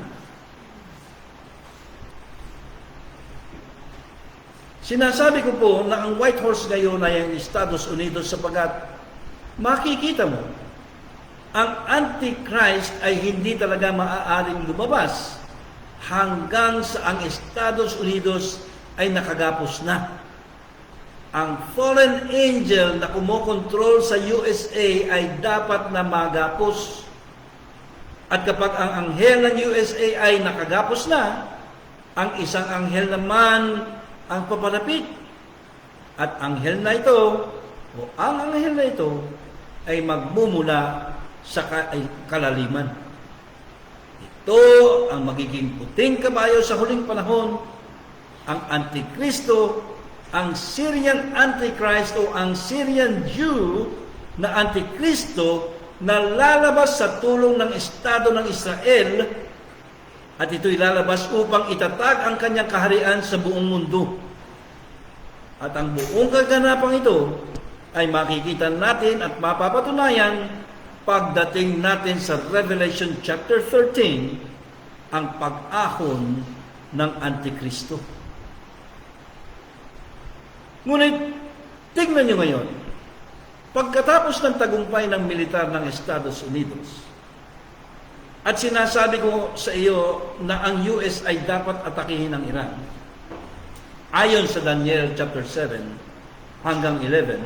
Sinasabi ko po na ang White Horse ngayon ay ang Estados Unidos sapagat makikita mo, ang Antichrist ay hindi talaga maaaring lumabas hanggang sa ang Estados Unidos ay nakagapos na. Ang fallen angel na kumokontrol sa USA ay dapat na magapos. At kapag ang anghel ng USA ay nakagapos na, ang isang anghel naman ang papalapit. At anghel na ito, o ang anghel na ito, ay magmumula sa kalaliman. Ito ang magiging puting kabayo sa huling panahon, ang Antikristo, ang Syrian Antichrist o ang Syrian Jew na Antikristo na lalabas sa tulong ng Estado ng Israel at ito'y lalabas upang itatag ang kanyang kaharian sa buong mundo. At ang buong kaganapang ito ay makikita natin at mapapatunayan pagdating natin sa Revelation chapter 13, ang pag-ahon ng Antikristo. Ngunit, tingnan nyo ngayon, pagkatapos ng tagumpay ng militar ng Estados Unidos, at sinasabi ko sa iyo na ang US ay dapat atakihin ng Iran, ayon sa Daniel chapter 7 hanggang 11,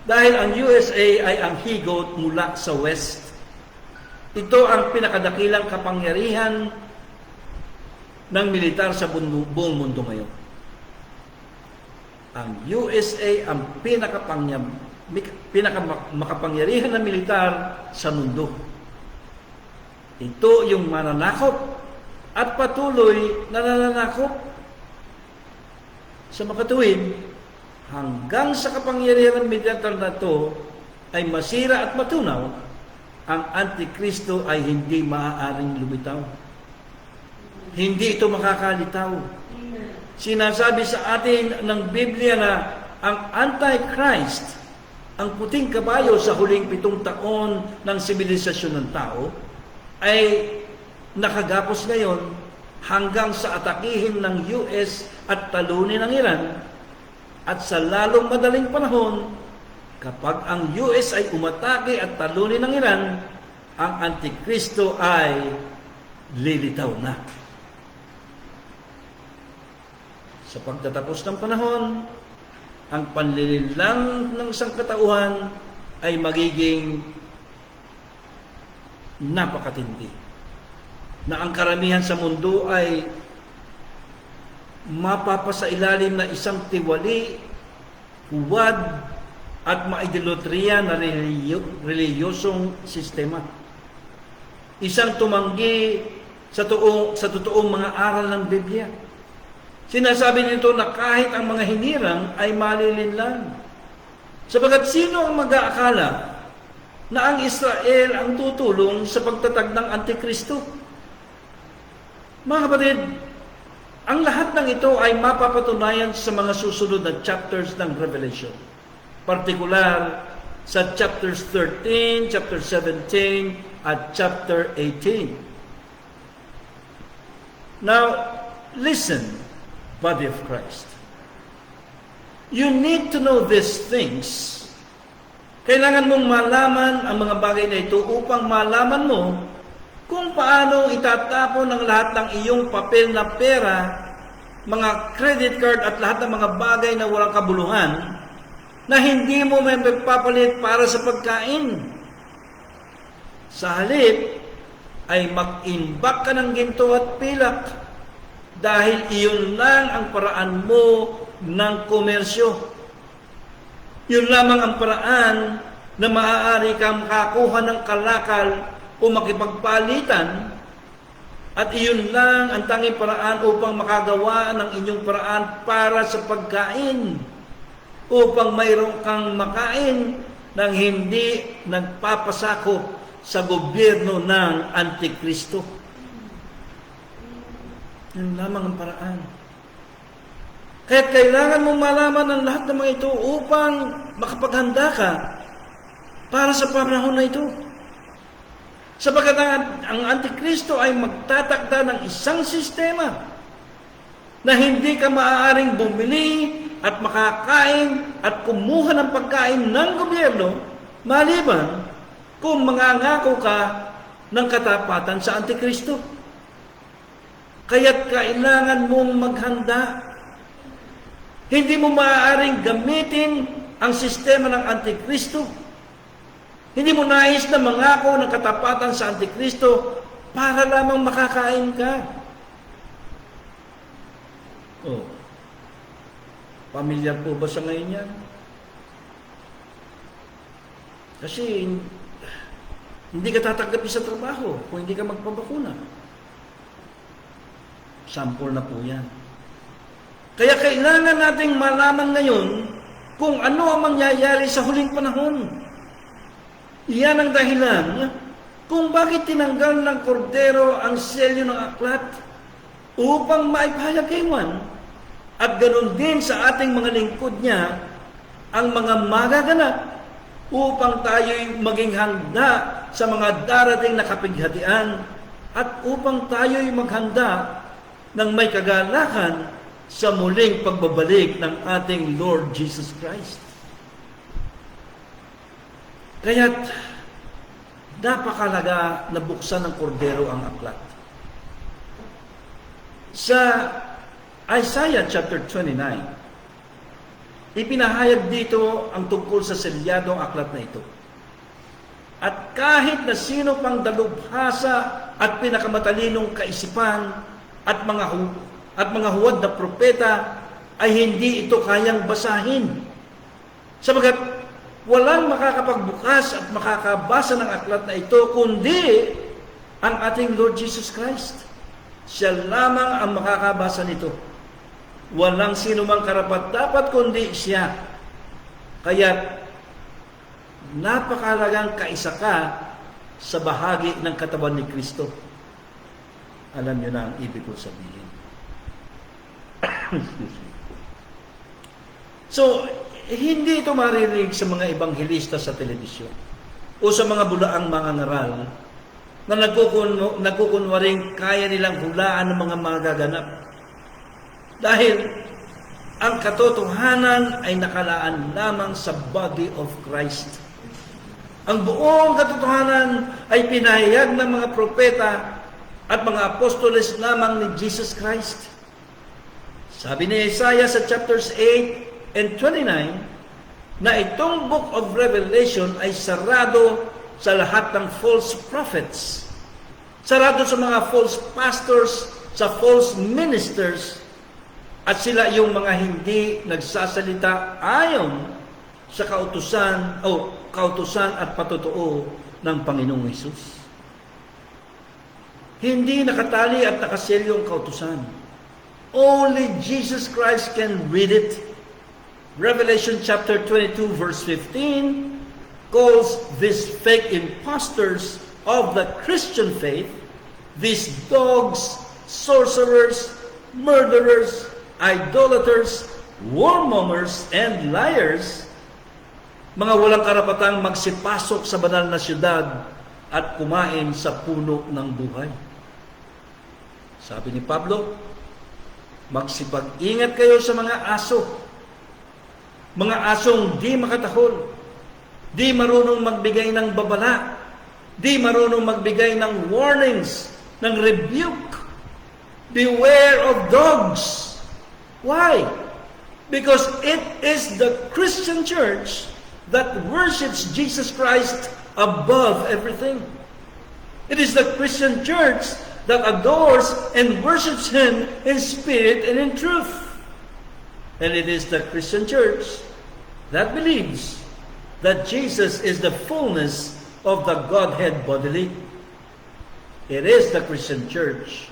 dahil ang USA ay ang higot mula sa West. Ito ang pinakadakilang kapangyarihan ng militar sa buong mundo ngayon. Ang USA ang pinakamakapangyarihan na militar sa mundo. Ito yung mananakop at patuloy na nananakop sa makatuwid hanggang sa kapangyarihan ng militar na ito ay masira at matunaw, ang Antikristo ay hindi maaaring lumitaw. Hindi ito makakalitaw. Sinasabi sa atin ng Biblia na ang Antichrist, ang puting kabayo sa huling 7 taon ng sibilisasyon ng tao, ay nakagapos ngayon hanggang sa atakihin ng US at talunin ng Iran. At sa lalong madaling panahon, kapag ang US ay umatake at talunin ng Iran, ang Antikristo ay lilitaw na. Sa pagtatapos ng panahon, ang panlilinlang ng sangkatauhan ay magiging napakatindi. Na ang karamihan sa mundo ay mapapasailalim na isang tiwali, huwad, at maidelotriya na reliyosong sistema. Isang tumanggi sa totoong mga aral ng Biblia. Sinasabi nito na kahit ang mga hinirang ay malilinlang. Sapagat sino ang mag-aakala na ang Israel ang tutulong sa pagtatag ng Antikristo? Mga kapatid, ang lahat ng ito ay mapapatunayan sa mga susunod na chapters ng Revelation. Partikular sa chapters 13, chapter 17, at chapter 18. Now, listen, body of Christ. You need to know these things. Kailangan mong malaman ang mga bagay na ito upang malaman mo kung paano itatapon ang lahat ng iyong papel na pera, mga credit card at lahat ng mga bagay na walang kabuluhan na hindi mo may magpapalit para sa pagkain. Sa halip ay mag-imbak ka ng ginto at pilak dahil iyon lang ang paraan mo ng komersyo. Yun lamang ang paraan na maaari kang makakuha ng kalakal o makipagpalitan, at iyon lang ang tanging paraan upang makagawa ng inyong paraan para sa pagkain, upang mayroon kang makain nang hindi nagpapasakop sa gobyerno ng Antikristo. Yun lamang ang paraan. Kaya kailangan mong malaman ang lahat ng mga ito upang makapaghanda ka para sa panahon na ito. Sapagkat ang Antikristo ay magtatakda ng isang sistema na hindi ka maaaring bumili at makakain at kumuha ng pagkain ng gobyerno maliban kung mangangako ka ng katapatan sa Antikristo. Kaya't kailangan mong maghanda. Hindi mo maaaring gamitin ang sistema ng Antikristo. Hindi mo nais na mangako ng katapatan sa Antikristo para lamang makakain ka. Oh. Pamilyar po ba sa ngayon yan? Kasi hindi ka tatanggapin sa trabaho kung hindi ka magpabakuna. Sample na po yan. Kaya kailangan nating malaman ngayon kung ano ang mangyayari sa huling panahon. Iyan ang dahilan kung bakit tinanggal ng kordero ang selyo ng aklat upang maipahayag kay Juan, at ganoon din sa ating mga lingkod niya ang mga magaganap upang tayo'y maging handa sa mga darating na kapighatian at upang tayo'y maghanda ng may kagalakan sa muling pagbabalik ng ating Lord Jesus Christ. Kaya't napakalaga na buksan ng kordero ang aklat. Sa Isaiah chapter 29, ipinahayag dito ang tungkol sa selyadong aklat na ito. At kahit na sino pang dalubhasa at pinakamatalinong kaisipan at mga huwad na propeta ay hindi ito kayang basahin. Sabagat walang makakapagbukas at makakabasa ng aklat na ito kundi ang ating Lord Jesus Christ. Siya lamang ang makakabasa nito. Walang sino mang karapat-dapat kundi siya. Kaya napakalagang kaisa ka sa bahagi ng katawan ni Kristo. Alam niyo na ang ibig ko sabihin. So, hindi ito maririnig sa mga ebanghelista sa telebisyon o sa mga bulaang mga ngaral na nagkukunwaring kaya nilang hulaan ng mga magaganap. Dahil ang katotohanan ay nakalaan lamang sa body of Christ. Ang buong katotohanan ay pinahayag ng mga propeta at mga apostoles lamang ni Jesus Christ. Sabi ni Isaiah sa chapters 8 and 29 na itong book of Revelation ay sarado sa lahat ng false prophets. Sarado sa mga false pastors, sa false ministers, at sila yung mga hindi nagsasalita ayon sa kautusan at patotoo ng Panginoong Hesus. Hindi nakatali at nakaselyo ang kautusan. Only Jesus Christ can read it. Revelation chapter 22 verse 15 calls these fake impostors of the Christian faith, these dogs, sorcerers, murderers, idolaters, warmongers, and liars, mga walang karapatang magsipasok sa banal na syudad at kumain sa puno ng buhay. Sabi ni Pablo, magsipag-ingat kayo sa mga aso. Mga asong di makatahol, di marunong magbigay ng babala, di marunong magbigay ng warnings, ng rebuke. Beware of dogs. Why? Because it is the Christian church that worships Jesus Christ above everything. It is the Christian church that adores and worships Him in spirit and in truth. And it is the Christian church that believes that Jesus is the fullness of the Godhead bodily. It is the Christian church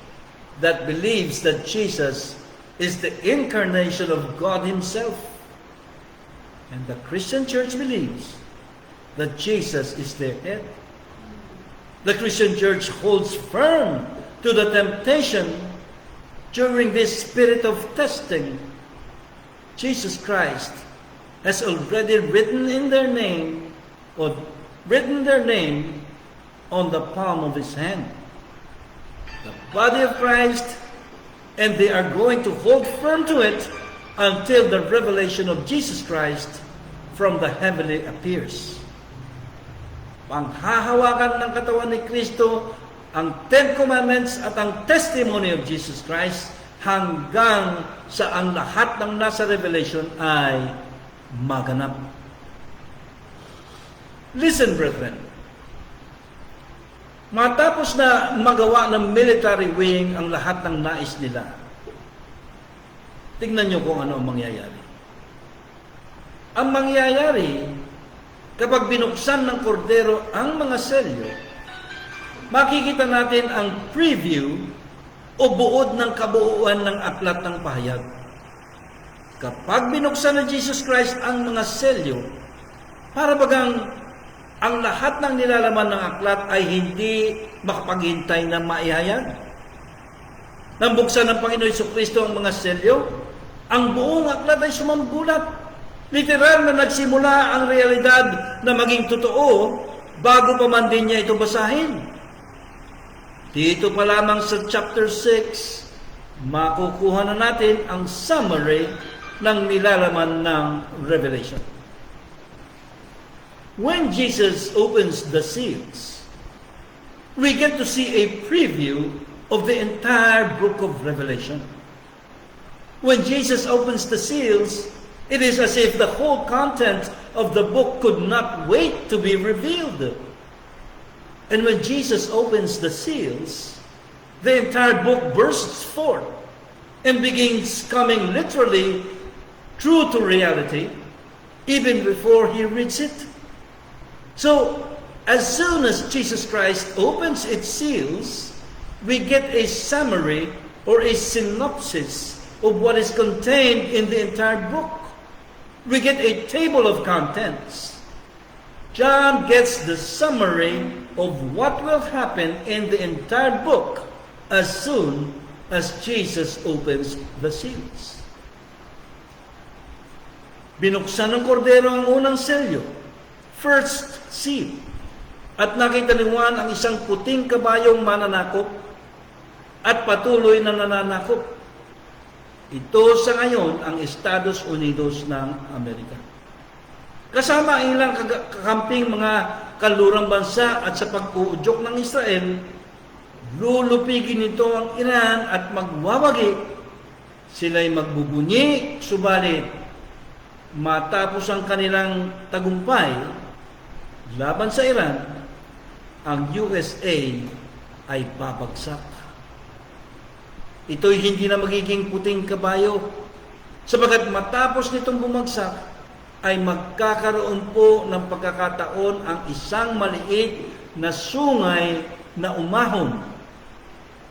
that believes that Jesus is the incarnation of God Himself. And the Christian church believes that Jesus is their head. The Christian church holds firm to the temptation during this spirit of testing. Jesus Christ has already written their name on the palm of His hand. The body of Christ, and they are going to hold firm to it until the revelation of Jesus Christ from the heavenly appears. Panghahawakan ng katawan ni Kristo ang Ten Commandments at ang testimony of Jesus Christ hanggang sa ang lahat ng nasa Revelation ay maganap. Listen, brethren. Matapos na magawa ng military wing ang lahat ng nais nila, tingnan nyo kung ano ang mangyayari. Ang mangyayari, kapag binuksan ng kordero ang mga selyo, makikita natin ang preview o buod ng kabuuan ng aklat ng pahayag. Kapag binuksan ng Jesus Christ ang mga selyo, para bagang ang lahat ng nilalaman ng aklat ay hindi makapaghintay na maihayag. Nang buksan ng Panginoon Jesucristo ang mga selyo, ang buong aklat ay sumambulat. Literal na nagsimula ang realidad na maging totoo bago pa man din niya ito basahin. Dito pa lamang sa chapter 6, makukuha na natin ang summary ng nilalaman ng Revelation. When Jesus opens the seals, we get to see a preview of the entire book of Revelation. When Jesus opens the seals, it is as if the whole content of the book could not wait to be revealed. And when Jesus opens the seals, the entire book bursts forth and begins coming literally true to reality even before he reads it. So, as soon as Jesus Christ opens its seals, we get a summary or a synopsis of what is contained in the entire book. We get a table of contents. John gets the summary of what will happen in the entire book as soon as Jesus opens the seals. Binuksan ng kordero ang unang selyo, first seal, at nakita ni Juan ang isang puting kabayong mananakop at patuloy na nananakop. Ito sa ngayon ang Estados Unidos ng Amerika. Kasama ang ilang kakamping mga kanlurang bansa at sa pag-uudyok ng Israel, lulupigin nito ang Iran at magwawagi. Sila'y magbubunyi, subalit matapos ang kanilang tagumpay laban sa Iran, ang USA ay babagsak. Ito'y hindi na magiging puting kabayo, sapagat matapos nitong bumagsak, ay magkakaroon po ng pagkakataon ang isang maliit na sungay na umahon,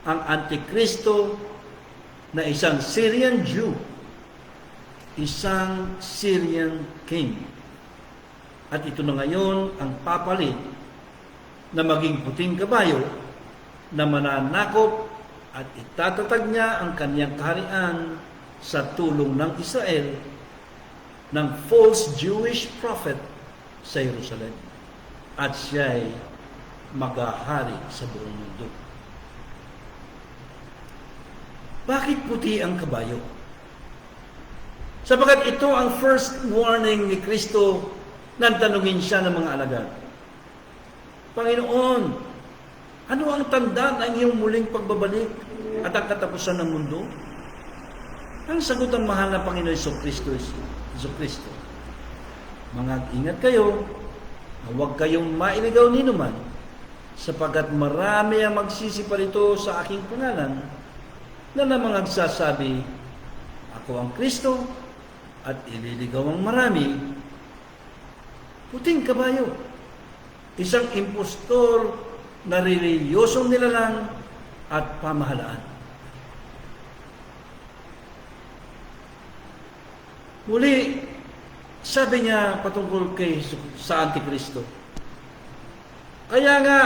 ang Antikristo na isang Syrian Jew, isang Syrian king. At ito na ngayon ang papalit na maging puting kabayo na mananakop at itatatag niya ang kanyang kaharian sa tulong ng Israel ng false Jewish prophet sa Jerusalem. At siya'y maghahari sa buong mundo. Bakit puti ang kabayo? Sapagat ito ang first warning ni Kristo nang tanungin siya ng mga alagad. Panginoon, ano ang tanda ng iyong muling pagbabalik at ang katapusan ng mundo? Ang sagot ng mahal na Panginoon Jesucristo, Mag-ingat kayo na huwag kayong mailigaw ni numan, sapagkat marami ang magsisipalito sa aking pangalan na namang nagsasabi, ako ang Kristo, at ililigaw ang marami. Puting kabayo, isang impostor na reliyosong nilalang at pamahalaan. Muli, sabi niya patungkol sa Antikristo, kaya nga,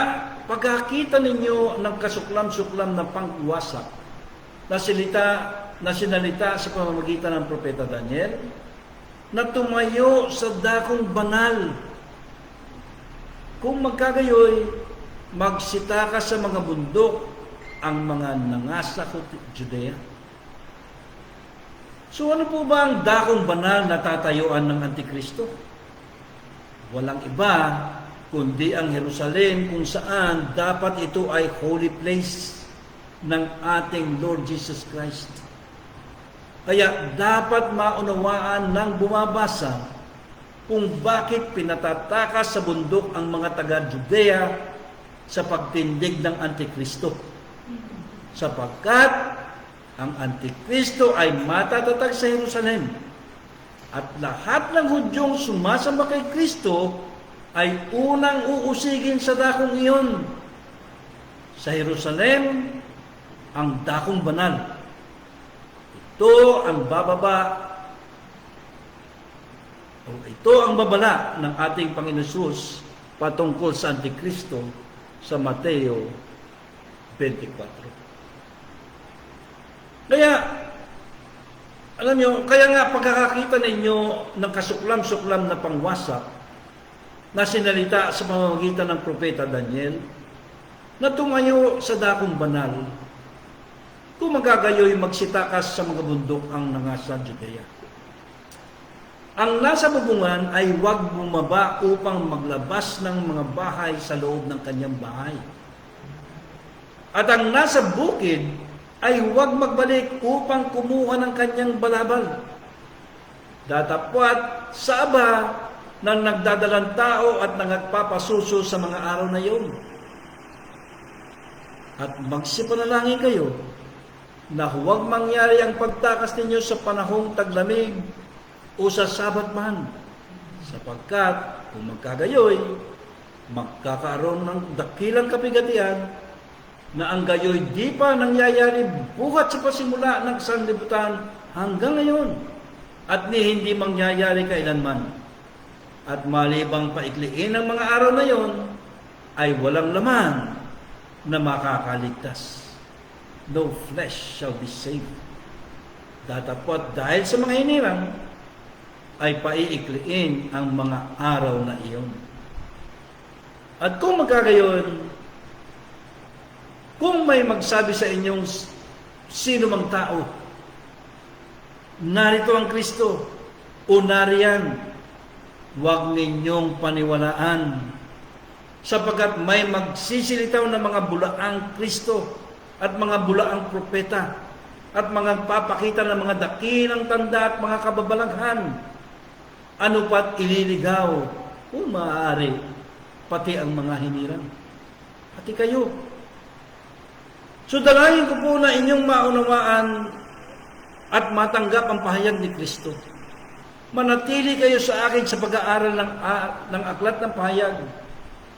pagkakita ninyo ng kasuklam-suklam na pangwasak na sinalita sa pamamagitan ng Propeta Daniel, na tumayo sa dakong banal. Kung magkagayoy, magsita ka sa mga bundok ang mga nangasakot Judea. So ano po ba ang dakong banal na tatayuan ng Antikristo? Walang iba kundi ang Jerusalem, kung saan dapat ito ay holy place ng ating Lord Jesus Christ. Kaya dapat maunawaan ng bumabasa kung bakit pinatatakas sa bundok ang mga taga-Judea sa pagtindig ng Antikristo. Sapagkat ang Antikristo ay matatatag sa Jerusalem at lahat ng Hudyong sumasamba kay Kristo ay unang uusigin sa dakong iyon. Sa Jerusalem, ang dakong banal. Ito ang babala ng ating Panginoon Jesus patungkol sa Antikristo sa Mateo 24. Kaya, Alam nyo, kaya nga pagkakakita ninyo ng kasuklam-suklam na pangwasak na sinalita sa pamamagitan ng propeta Daniel, na tumayo sa dakong banal, kung magagayoy magsitakas sa mga bundok ang nangasa Judea. Ang nasa bubungan ay huwag bumaba upang maglabas ng mga bahay sa loob ng kanyang bahay. At ang nasa bukid ay huwag magbalik upang kumuha ng kanyang balabal. Datapwat sa aba ng nagdadalang tao at nagpapasuso sa mga araw na iyon. At magsipanalangin kayo na huwag mangyari ang pagtakas ninyo sa panahong taglamig o sa Sabat man, sapagkat kung magkagayoy, magkakaroon ng dakilang kapigatian na ang gayoy di pa nangyayari buhat sa pasimula ng sanlibutan hanggang ngayon at hindi mangyayari kailanman. At malibang paikliin ang mga araw na yon ay walang laman na makakaligtas. No flesh shall be saved. Datapot dahil sa mga hinirang ay paiikliin ang mga araw na iyon. At kung magkagayon, kung may magsabi sa inyong sino mang tao, narito ang Kristo o nariyan, huwag ninyong paniwalaan, sapagkat may magsisilitaw na mga bulaang Kristo at mga bulaang propeta at mga papakita ng mga dakilang tanda at mga kababalaghan. Ano pat ililigaw kung maaari, pati ang mga hinirang. Pati kayo. So dalangin ko po na inyong maunawaan at matanggap ang pahayag ni Kristo. Manatili kayo sa akin sa pag-aaral ng aklat ng pahayag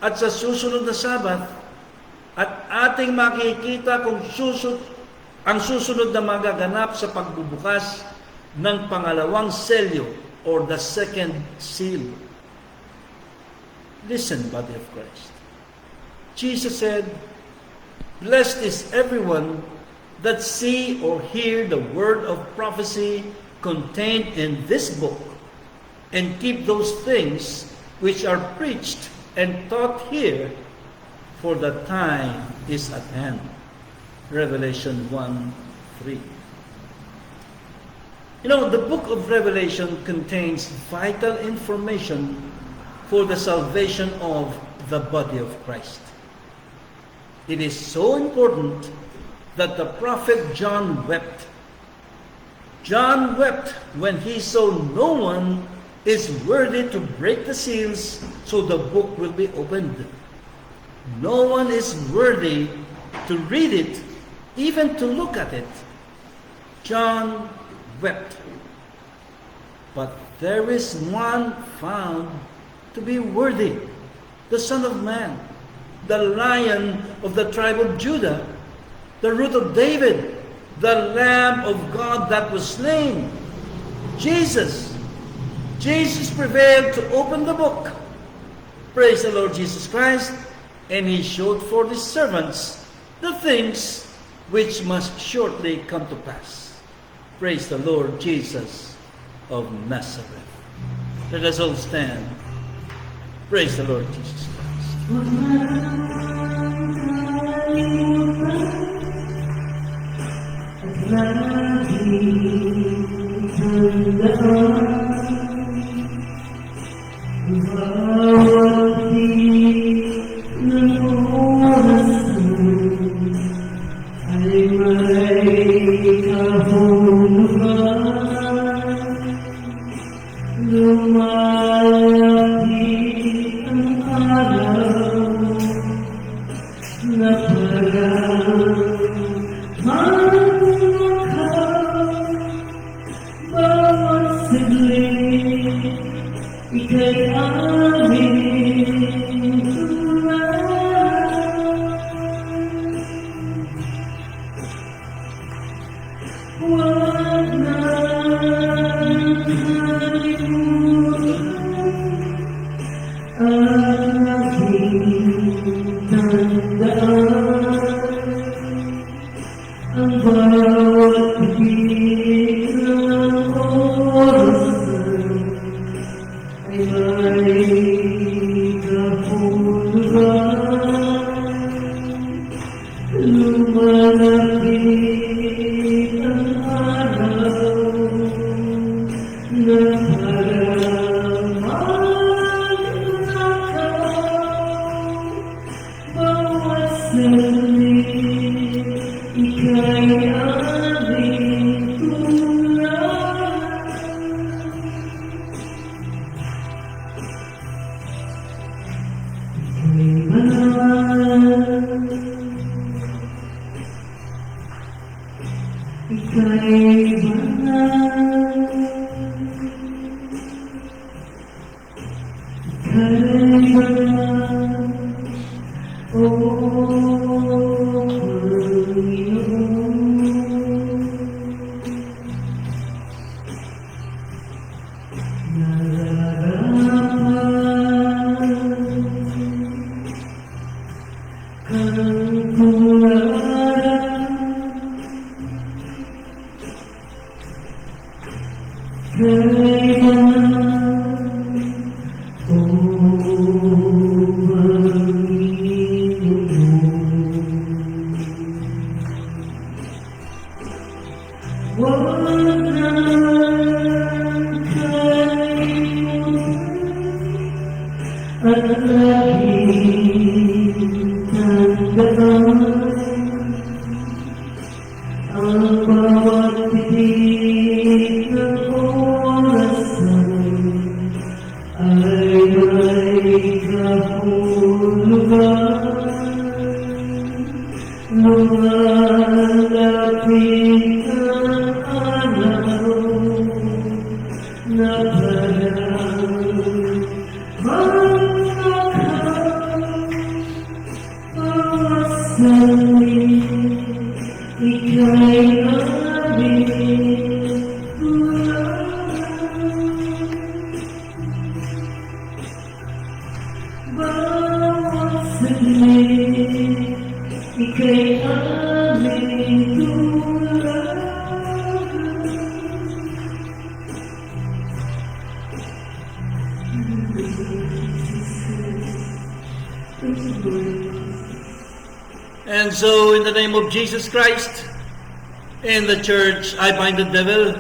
at sa susunod na Sabat at ating makikita kung ang susunod na magaganap sa pagbubukas ng pangalawang selyo or the second seal. Listen, body of Christ. Jesus said, "Blessed is everyone that see or hear the word of prophecy contained in this book, and keep those things which are preached and taught here, for the time is at hand." Revelation 1:3. You know, the book of Revelation contains vital information for the salvation of the body of Christ. It is so important that the prophet John wept. John wept when he saw no one is worthy to break the seals so the book will be opened. No one is worthy to read it, even to look at it. John wept. But there is one found to be worthy, the Son of Man, the Lion of the tribe of Judah, the Root of David, the Lamb of God that was slain. Jesus. Jesus prevailed to open the book. Praise the Lord Jesus Christ. And He showed forth His servants the things which must shortly come to pass. Praise the Lord Jesus of Nazareth. Let us all stand. Praise the Lord Jesus Christ. Ang bawat And so, in the name of Jesus Christ, in the church I bind the devil,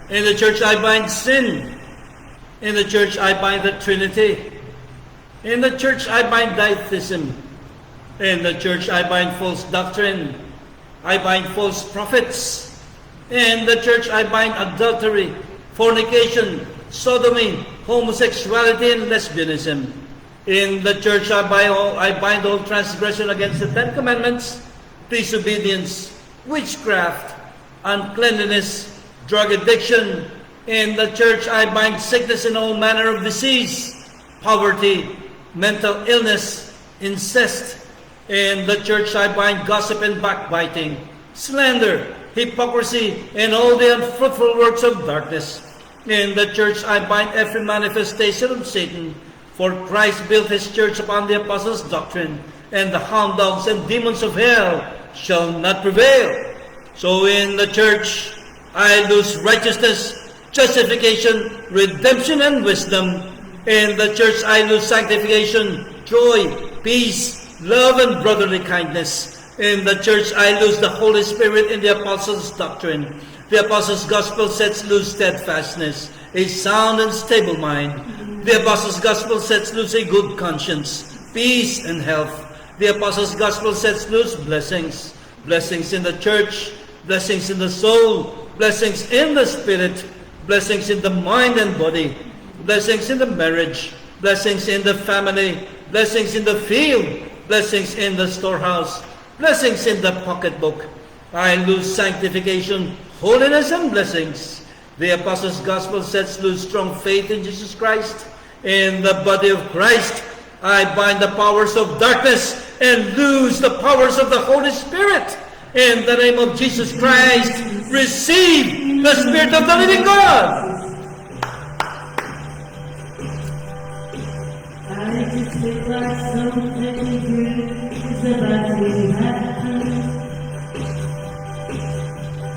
in the church I bind sin, in the church I bind the Trinity, in the church I bind ditheism, in the church I bind false doctrine, I bind false prophets, in the church I bind adultery, fornication, sodomy, homosexuality, and lesbianism. In the church I bind all transgression against the Ten Commandments, disobedience, witchcraft, uncleanliness, drug addiction. In the church I bind sickness and all manner of disease, poverty, mental illness, incest. In the church I bind gossip and backbiting, slander, hypocrisy, and all the unfruitful works of darkness. In the church I bind every manifestation of Satan, for Christ built his church upon the apostles' doctrine, and the hound dogs and demons of hell shall not prevail. So in the church I lose righteousness, justification, redemption, and wisdom. In the church I lose sanctification, joy, peace, love, and brotherly kindness. In the church I lose the Holy Spirit in the apostles' doctrine. The apostles' gospel sets loose steadfastness, a sound and stable mind. The apostles' gospel sets loose a good conscience, peace, and health. The apostles' gospel sets loose blessings. Blessings in the church, blessings in the soul, blessings in the spirit, blessings in the mind and body, blessings in the marriage, blessings in the family, blessings in the field, blessings in the storehouse, blessings in the pocketbook. I lose sanctification, holiness, and blessings. The apostles' gospel sets loose strong faith in Jesus Christ. In the body of Christ, I bind the powers of darkness and loose the powers of the Holy Spirit. In the name of Jesus Christ, receive the Spirit of the living God. I just feel like something good is about to happen.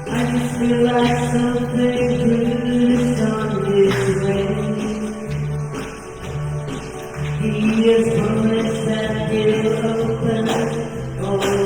I just feel like something good is on its way. He has promised that he'll open all